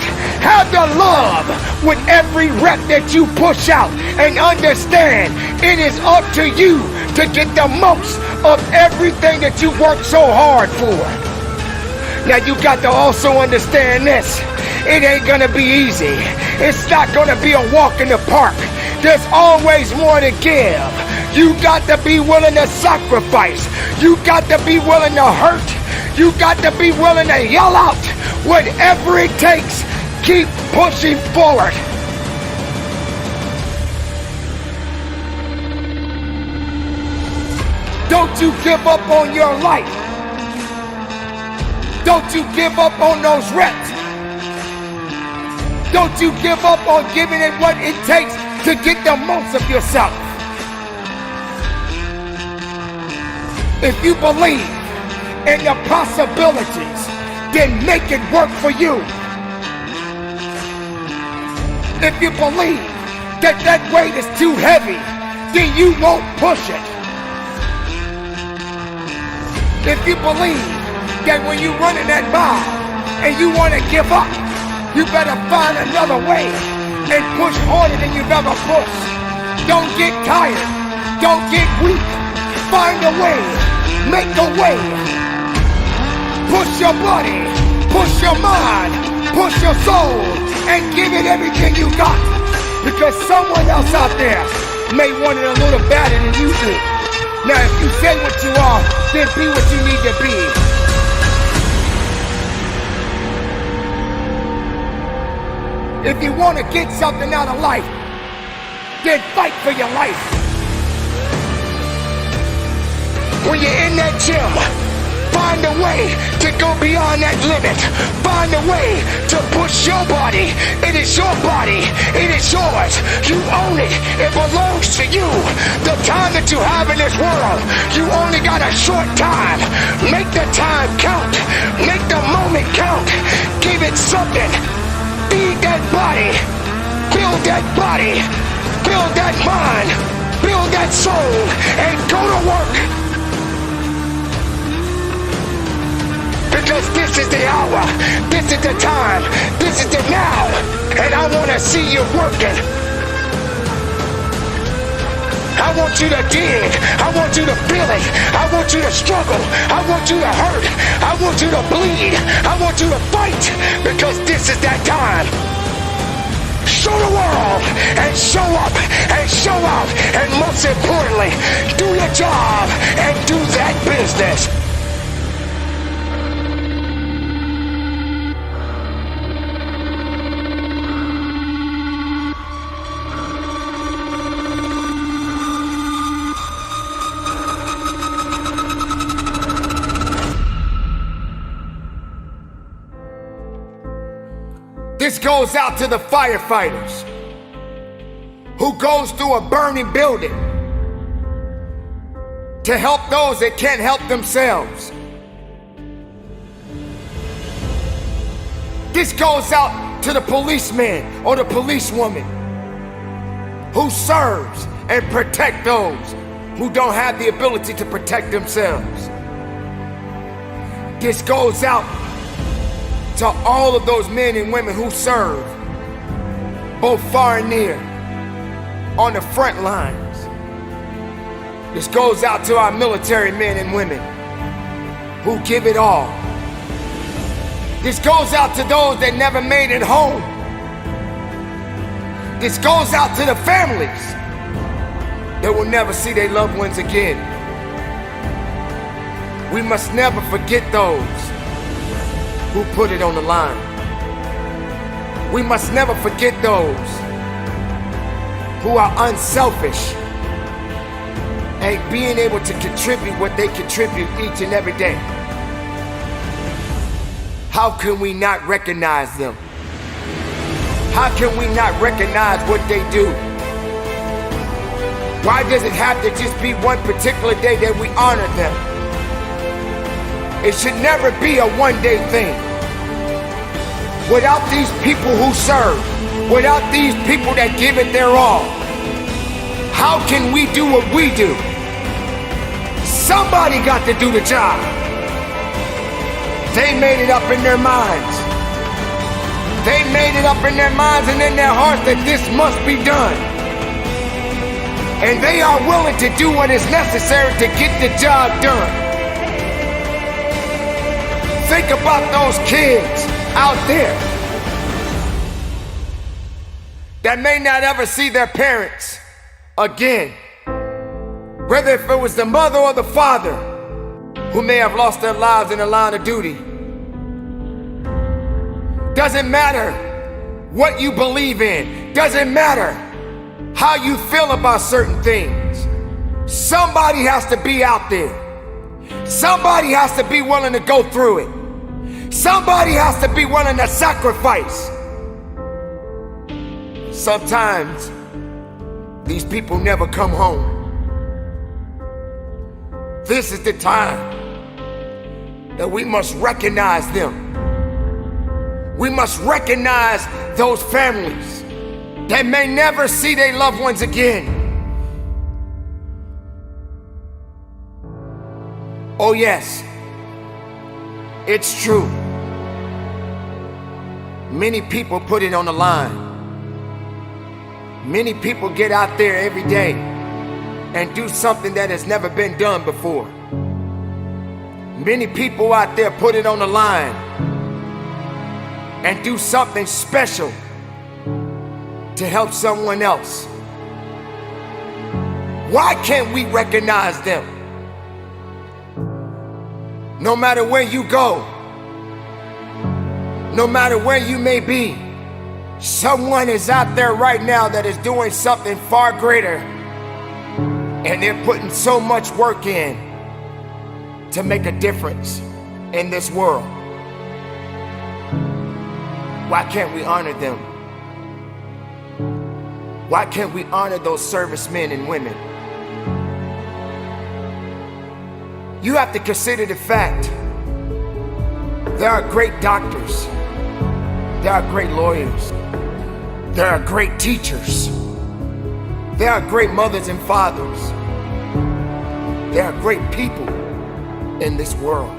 Have the love with every rep that you push out, and understand it is up to you to get the most of everything that you work so hard for. Now you got to also understand this. It ain't gonna be easy. It's not gonna be a walk in the park. There's always more to give. You got to be willing to sacrifice. You got to be willing to hurt. You got to be willing to yell out. Whatever it takes, keep pushing forward. Don't you give up on your life. Don't you give up on those reps. Don't you give up on giving it what it takes to get the most of yourself. If you believe in the possibilities, then make it work for you. If you believe that that weight is too heavy, then you won't push it. If you believe that when you're running that mile and you want to give up, you better find another way and push harder than you've ever pushed. Don't get tired. Don't get weak. Find a way. Make a way. Push your body. Push your mind. Push your soul. And give it everything you got. Because someone else out there may want it a little better than you do. Now, if you say what you are, then be what you need to be. If you want to get something out of life, then fight for your life. When you're in that gym, find a way to go beyond that limit. Find a way to push your body. It is your body. It is yours. You own it. It belongs to you. The time that you have in this world, you only got a short time. Make the time count. Make the moment count. Give it something. Feed that body. Build that body. Build that mind. Build that soul. And go to work. Because this is the hour, this is the time, this is the now, and I want to see you working. I want you to dig, I want you to feel it, I want you to struggle, I want you to hurt, I want you to bleed, I want you to fight, because this is that time. Show the world, and show up, and show out, and most importantly, do your job, and do that business. This goes out to the firefighters who goes through a burning building to help those that can't help themselves. This goes out to the policeman or the policewoman who serves and protect those who don't have the ability to protect themselves. This goes out to all of those men and women who serve, both far and near, on the front lines. This goes out to our military men and women who give it all. This goes out to those that never made it home. This goes out to the families that will never see their loved ones again. We must never forget those who put it on the line. We must never forget those who are unselfish and being able to contribute what they contribute each and every day. How can we not recognize them? How can we not recognize what they do? Why does it have to just be one particular day that we honor them? It should never be a one-day thing. Without these people who serve, without these people that give it their all, how can we do what we do? Somebody got to do the job. They made it up in their minds. They made it up in their minds and in their hearts that this must be done. And they are willing to do what is necessary to get the job done. Think about those kids out there that may not ever see their parents again. Whether if it was the mother or the father who may have lost their lives in the line of duty. Doesn't matter what you believe in. Doesn't matter how you feel about certain things. Somebody has to be out there. Somebody has to be willing to go through it. Somebody has to be willing to sacrifice. Sometimes these people never come home. This is the time that we must recognize them. We must recognize those families that may never see their loved ones again. Oh yes, it's true. Many people put it on the line. Many people get out there every day and do something that has never been done before. Many people out there put it on the line and do something special to help someone else. Why can't we recognize them? No matter where you go, no matter where you may be, someone is out there right now that is doing something far greater, and they're putting so much work in to make a difference in this world. Why can't we honor them? Why can't we honor those servicemen and women? You have to consider the fact there are great doctors, there are great lawyers, there are great teachers, there are great mothers and fathers, there are great people in this world.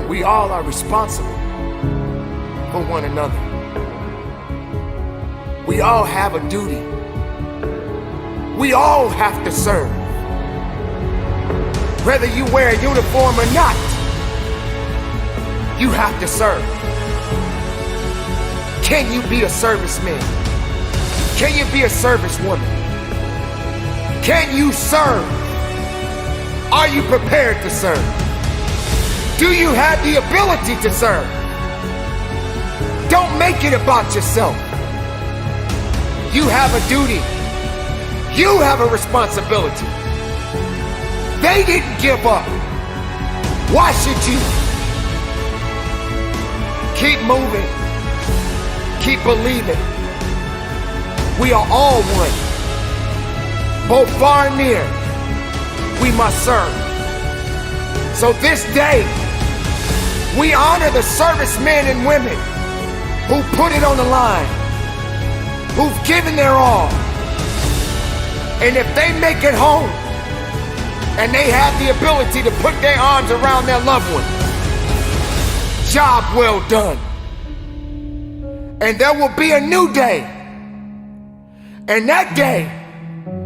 We all are responsible for one another. We all have a duty. We all have to serve. Whether you wear a uniform or not, you have to serve. Can you be a serviceman? Can you be a servicewoman? Can you serve? Are you prepared to serve? Do you have the ability to serve? Don't make it about yourself. You have a duty. You have a responsibility. They didn't give up. Why should you? Keep moving. Keep believing. We are all one. Both far and near, we must serve. So this day, we honor the servicemen and women who put it on the line, who've given their all. And if they make it home, and they have the ability to put their arms around their loved one, job well done. And there will be a new day. And that day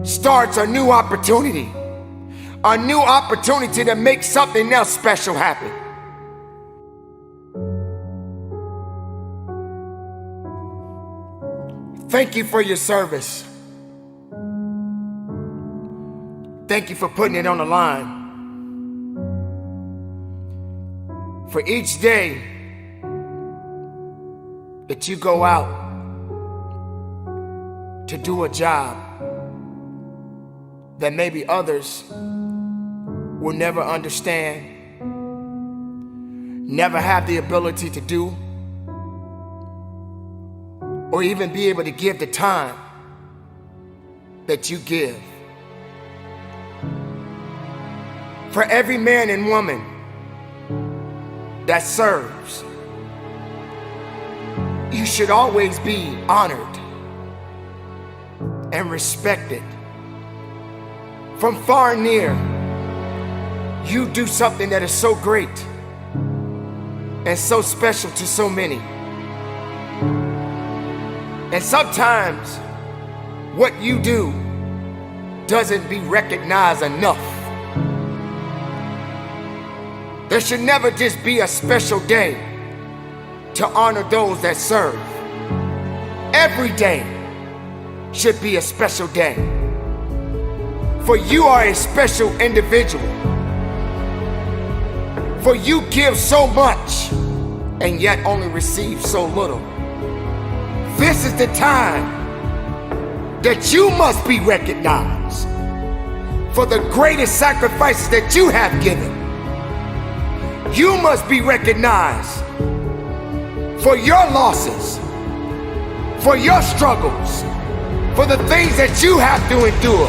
starts a new opportunity. A new opportunity to make something else special happen. Thank you for your service. Thank you for putting it on the line. For each day that you go out to do a job that maybe others will never understand, never have the ability to do, or even be able to give the time that you give. For every man and woman that serves, you should always be honored and respected. From far and near, you do something that is so great and so special to so many. And sometimes what you do doesn't be recognized enough. There should never just be a special day to honor those that serve. Every day should be a special day. For you are a special individual. For you give so much and yet only receive so little. This is the time that you must be recognized for the greatest sacrifices that you have given. You must be recognized for your losses, for your struggles, for the things that you have to endure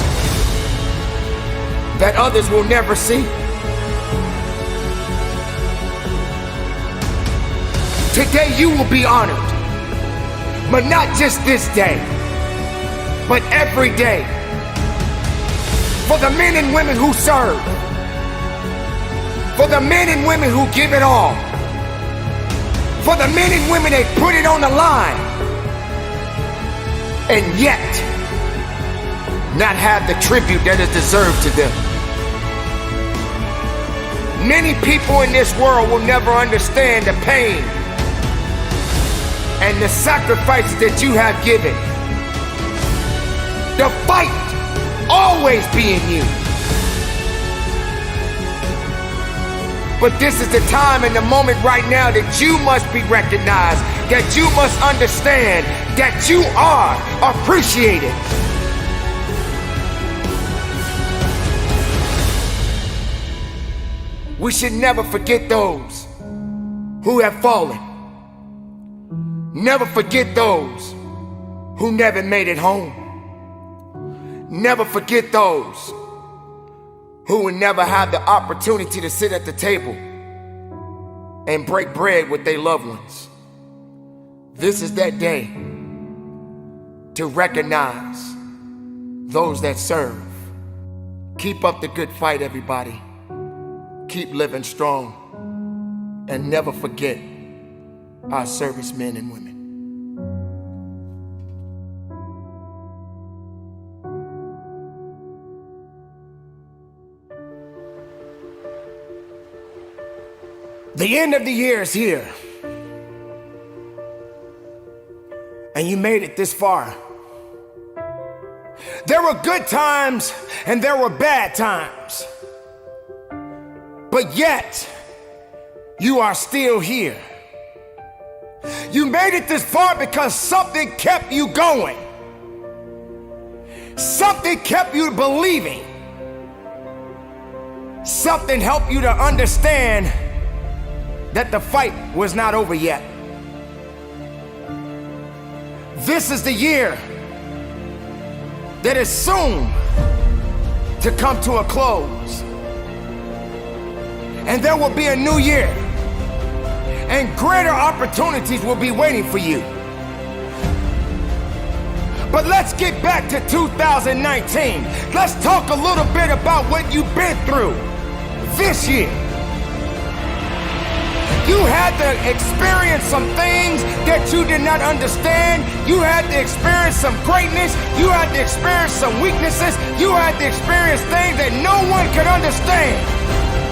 that others will never see. Today you will be honored, but not just this day, but every day, for the men and women who serve, for the men and women who give it all, for the men and women that put it on the line, and yet not have the tribute that is deserved to them. Many people in this world will never understand the pain and the sacrifices that you have given. The fight always be in you. But this is the time and the moment right now that you must be recognized, that you must understand that you are appreciated. We should never forget those who have fallen. Never forget those who never made it home. Never forget those who will never have the opportunity to sit at the table and break bread with their loved ones. This is that day to recognize those that serve. Keep up the good fight, everybody. Keep living strong, and never forget our servicemen and women. The end of the year is here, and you made it this far. There were good times and there were bad times, but yet you are still here. You made it this far because something kept you going. Something kept you believing. Something helped you to understand that the fight was not over yet. This is the year that is soon to come to a close. And there will be a new year, and greater opportunities will be waiting for you. But let's get back to 2019. Let's talk a little bit about what you've been through this year. You had to experience some things that you did not understand. You had to experience some greatness. You had to experience some weaknesses. You had to experience things that no one could understand.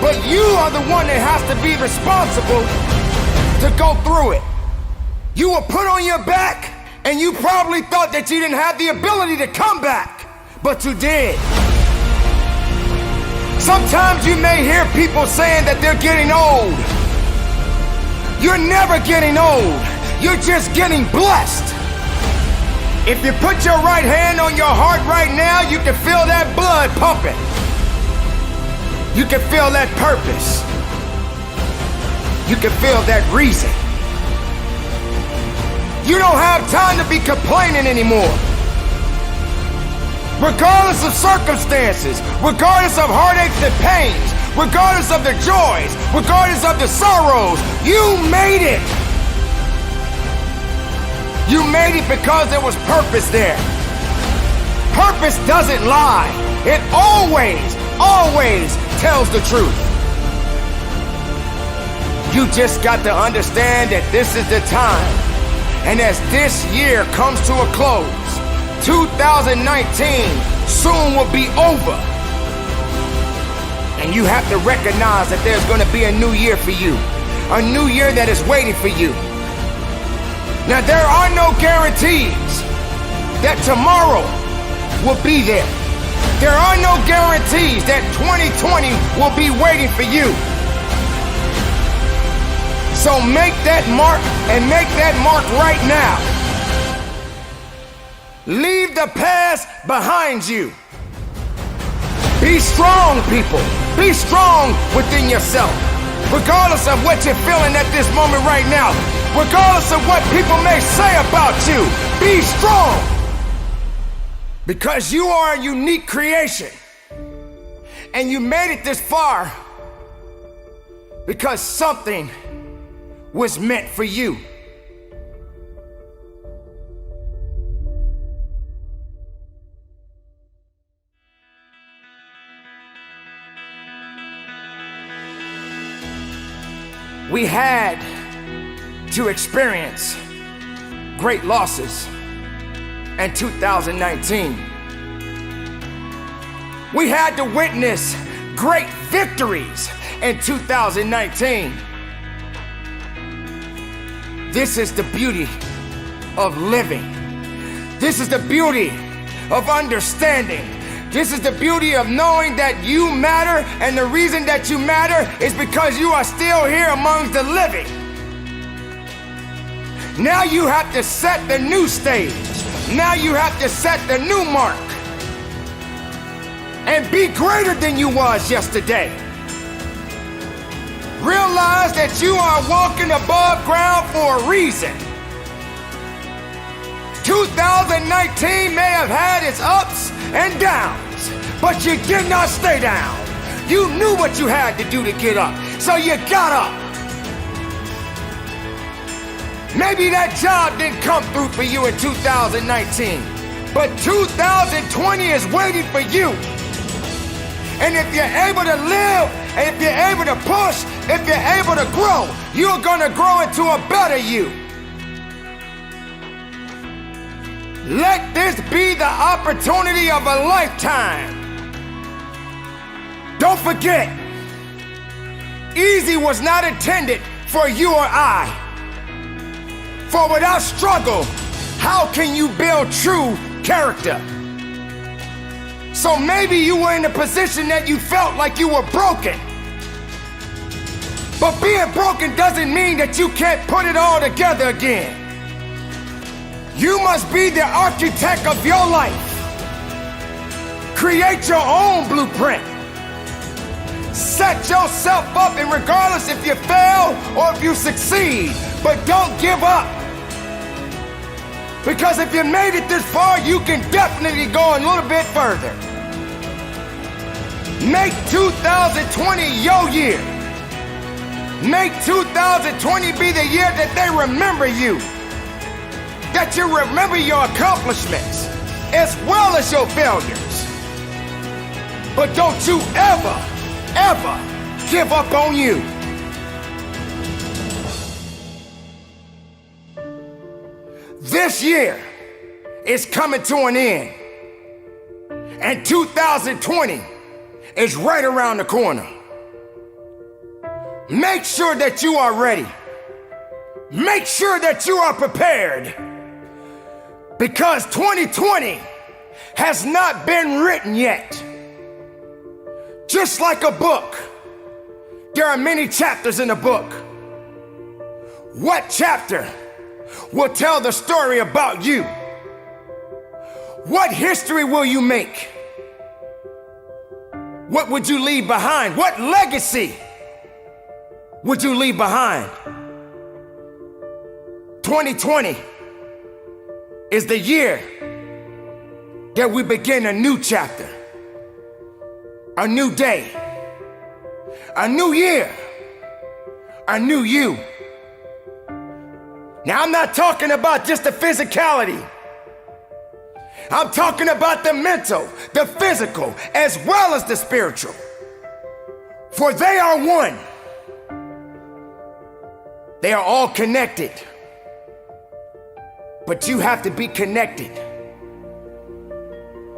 But you are the one that has to be responsible to go through it. You were put on your back, and you probably thought that you didn't have the ability to come back, but you did. Sometimes you may hear people saying that they're getting old. You're never getting old. You're just getting blessed. If you put your right hand on your heart right now, you can feel that blood pumping. You can feel that purpose. You can feel that reason. You don't have time to be complaining anymore. Regardless of circumstances, regardless of heartaches and pains, regardless of the joys, regardless of the sorrows, you made it. You made it because there was purpose there. Purpose doesn't lie. It always tells the truth. You just got to understand that this is the time. And as this year comes to a close, 2019 soon will be over. And you have to recognize that there's going to be a new year for you. A new year that is waiting for you. Now, there are no guarantees that tomorrow will be there. There are no guarantees that 2020 will be waiting for you. So make that mark, and make that mark right now. Leave the past behind you. Be strong, people. Be strong within yourself. Regardless of what you're feeling at this moment right now, regardless of what people may say about you, be strong. Because you are a unique creation. And you made it this far because something was meant for you. We had to experience great losses in 2019. We had to witness great victories in 2019. This is the beauty of living. This is the beauty of understanding. This is the beauty of knowing that you matter, and the reason that you matter is because you are still here among the living. Now you have to set the new stage. Now you have to set the new mark. And be greater than you was yesterday. Realize that you are walking above ground for a reason. 2019 may have had its ups and downs, but you did not stay down. You knew what you had to do to get up, so you got up. Maybe that job didn't come through for you in 2019, but 2020 is waiting for you. And if you're able to live, and if you're able to push, if you're able to grow, you're gonna grow into a better you. Let this be the opportunity of a lifetime. Don't forget, easy was not intended for you or I. For without struggle, how can you build true character? So maybe you were in a position that you felt like you were broken. But being broken doesn't mean that you can't put it all together again. You must be the architect of your life. Create your own blueprint. Set yourself up, and regardless if you fail or if you succeed, but don't give up. Because if you made it this far, you can definitely go a little bit further. Make 2020 your year. Make 2020 be the year that they remember you. That you remember your accomplishments as well as your failures. But don't you ever give up on you. This year is coming to an end, and 2020 is right around the corner. Make sure that you are ready. Make sure that you are prepared, because 2020 has not been written yet. Just like a book, there are many chapters in a book. What chapter will tell the story about you? What history will you make? What would you leave behind? What legacy would you leave behind? 2020 is the year that we begin a new chapter, a new day, a new year, a new you. Now, I'm not talking about just the physicality. I'm talking about the mental, the physical, as well as the spiritual. For they are one. They are all connected. But you have to be connected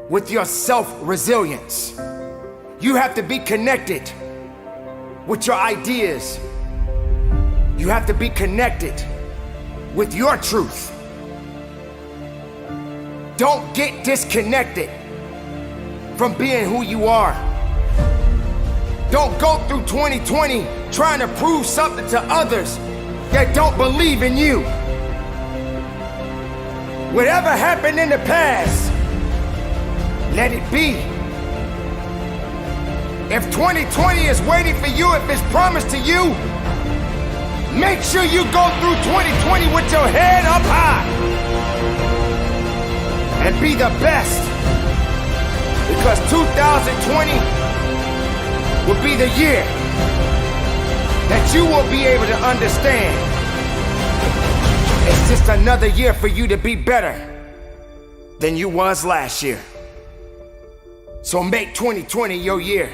with your self-resilience. You have to be connected with your ideas. You have to be connected with your truth. Don't get disconnected from being who you are. Don't go through 2020 trying to prove something to others that don't believe in you. Whatever happened in the past, let it be. If 2020 is waiting for you, if it's promised to you, make sure you go through 2020 with your head up high and be the best, because 2020 will be the year that you will be able to understand it's just another year for you to be better than you was last year. So make 2020 your year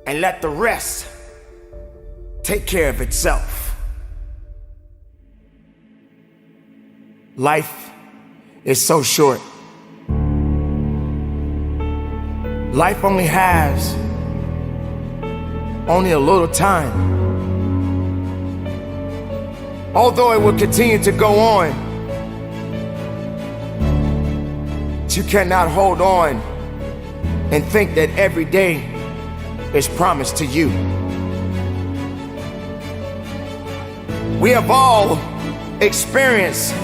and let the rest take care of itself. Life is so short. Life only has only a little time. Although it will continue to go on, you cannot hold on and think that every day is promised to you. We have all experienced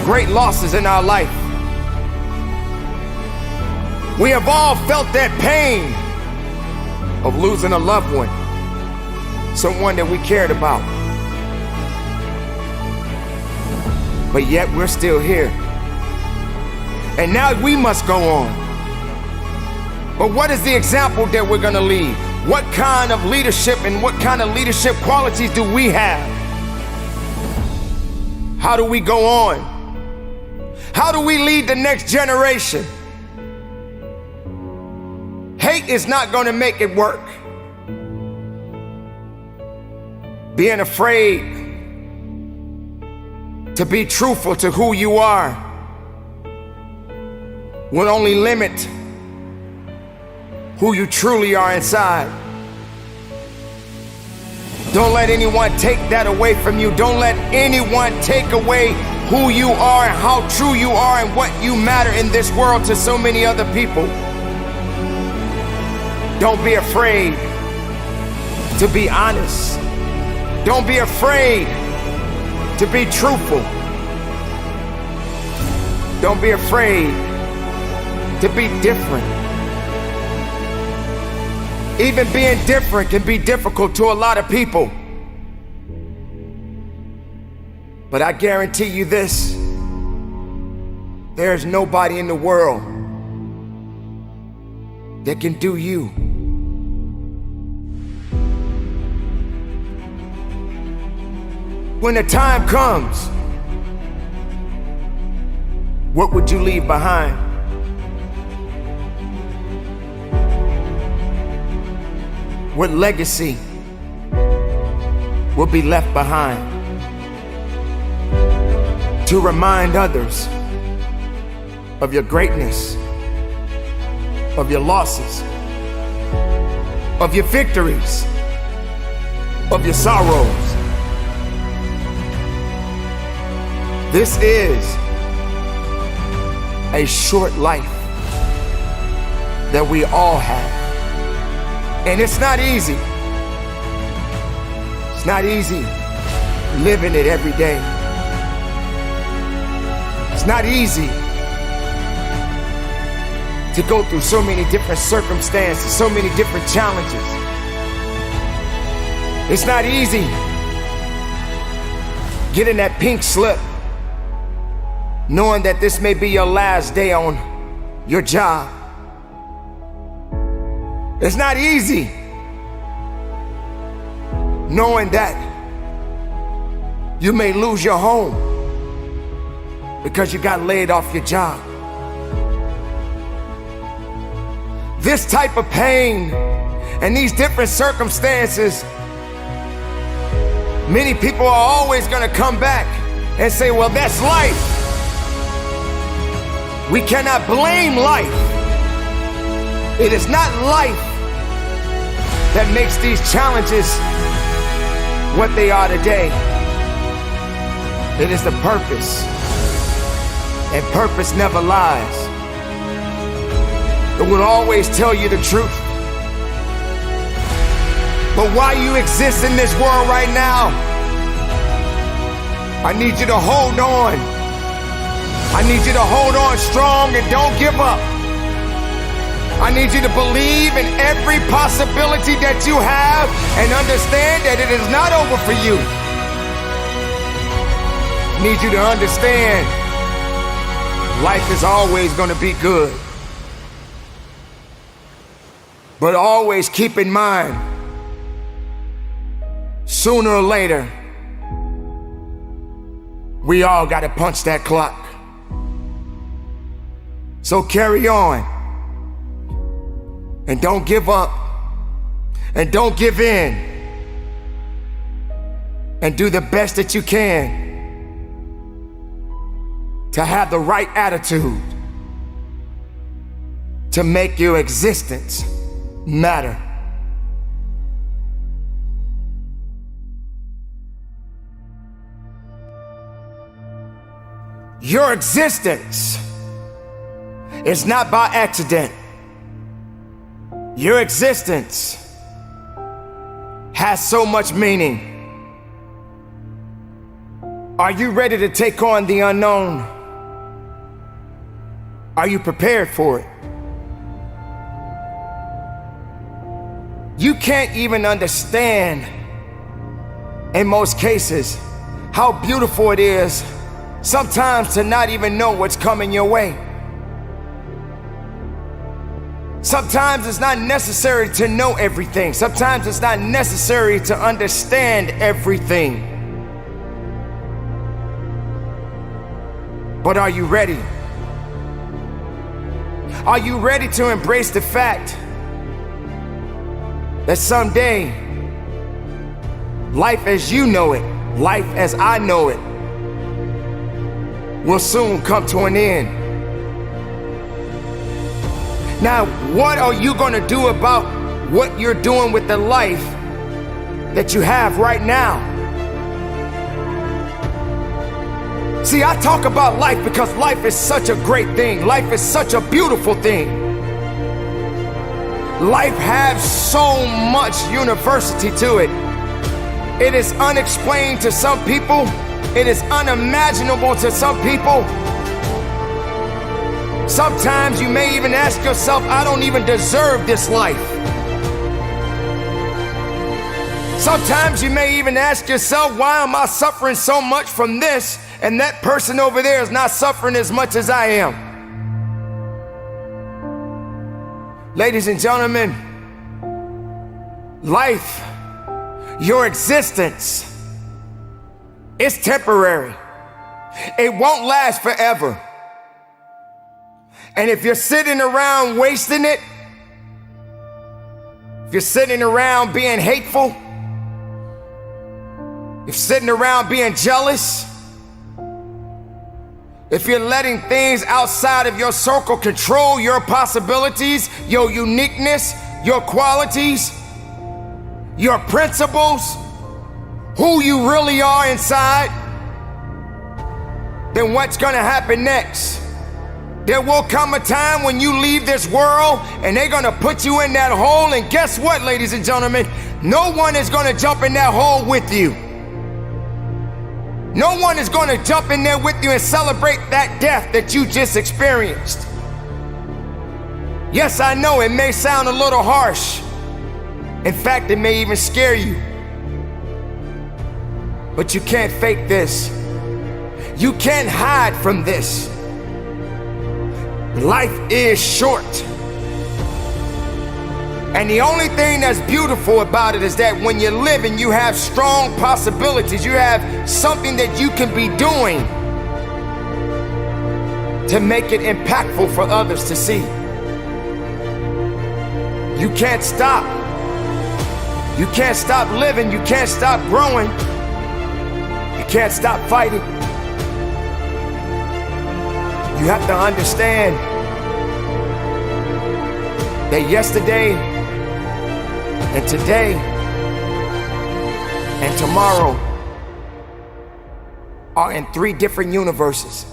great losses in our life. We have all felt that pain of losing a loved one, someone that we cared about. But yet we're still here. And now we must go on. But what is the example that we're gonna leave? What kind of leadership and what kind of leadership qualities do we have? How do we go on? How do we lead the next generation? Hate is not gonna make it work. Being afraid to be truthful to who you are will only limit who you truly are inside. Don't let anyone take that away from you. Don't let anyone take away who you are and how true you are and what you matter in this world to so many other people. Don't be afraid to be honest. Don't be afraid to be truthful. Don't be afraid to be different. Even being different can be difficult to a lot of people. But I guarantee you this, there's nobody in the world that can do you. When the time comes, what would you leave behind? What legacy will be left behind to remind others of your greatness, of your losses, of your victories, of your sorrows? This is a short life that we all have. And it's not easy. It's not easy living it every day. It's not easy to go through so many different circumstances, so many different challenges. It's not easy getting that pink slip, knowing that this may be your last day on your job. It's not easy knowing that you may lose your home because you got laid off your job. This type of pain and these different circumstances, many people are always gonna come back and say, well, that's life. We cannot blame life. It is not life that makes these challenges what they are today. It is the purpose, and purpose never lies. It will always tell you the truth. But while you exist in this world right now, I need you to hold on I need you to hold on strong and don't give up. I need you to believe in every possibility that you have and understand that it is not over for you. I need you to understand life is always going to be good. But always keep in mind, sooner or later, we all got to punch that clock. So carry on. And don't give up. And don't give in. And do the best that you can to have the right attitude to make your existence matter. Your existence is not by accident. Your existence has so much meaning. Are you ready to take on the unknown? Are you prepared for it? You can't even understand, in most cases, how beautiful it is sometimes to not even know what's coming your way. Sometimes it's not necessary to know everything. Sometimes it's not necessary to understand everything. But are you ready? Are you ready to embrace the fact that someday, life as you know it, life as I know it, will soon come to an end? Now, what are you going to do about what you're doing with the life that you have right now? See, I talk about life because life is such a great thing. Life is such a beautiful thing. Life has so much university to it. It is unexplained to some people. It is unimaginable to some people. Sometimes you may even ask yourself, I don't even deserve this life. Sometimes you may even ask yourself, why am I suffering so much from this and that person over there is not suffering as much as I am? Ladies and gentlemen, life, your existence, is temporary. It won't last forever. And if you're sitting around wasting it, if you're sitting around being hateful, if you're sitting around being jealous, if you're letting things outside of your circle control your possibilities, your uniqueness, your qualities, your principles, who you really are inside, then what's gonna happen next? There will come a time when you leave this world and they're gonna put you in that hole, and guess what, ladies and gentlemen? No one is gonna jump in that hole with you. No one is gonna jump in there with you and celebrate that death that you just experienced. Yes, I know it may sound a little harsh. In fact, it may even scare you. But you can't fake this. You can't hide from this. Life is short. And the only thing that's beautiful about it is that when you're living, you have strong possibilities. You have something that you can be doing to make it impactful for others to see. You can't stop. You can't stop living. You can't stop growing. You can't stop fighting. You have to understand that yesterday and today and tomorrow are in 3 different universes.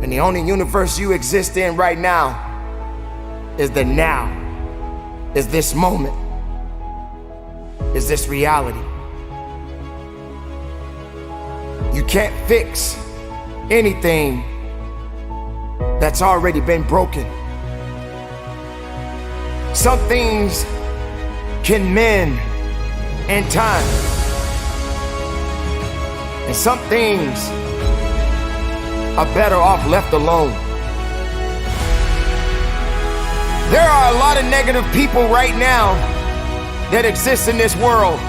And the only universe you exist in right now is the now, is this moment, is this reality. You can't fix anything that's already been broken. Some things can mend in time, and some things are better off left alone. There are a lot of negative people right now that exist in this world.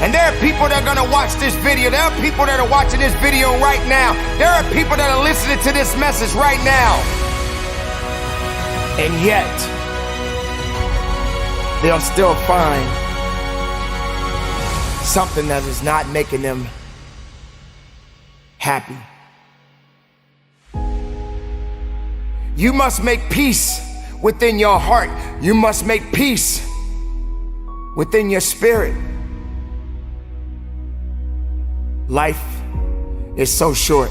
And there are people that are gonna watch this video. There are people that are watching this video right now. There are people that are listening to this message right now. And yet, they'll still find something that is not making them happy. You must make peace within your heart. You must make peace within your spirit. Life is so short.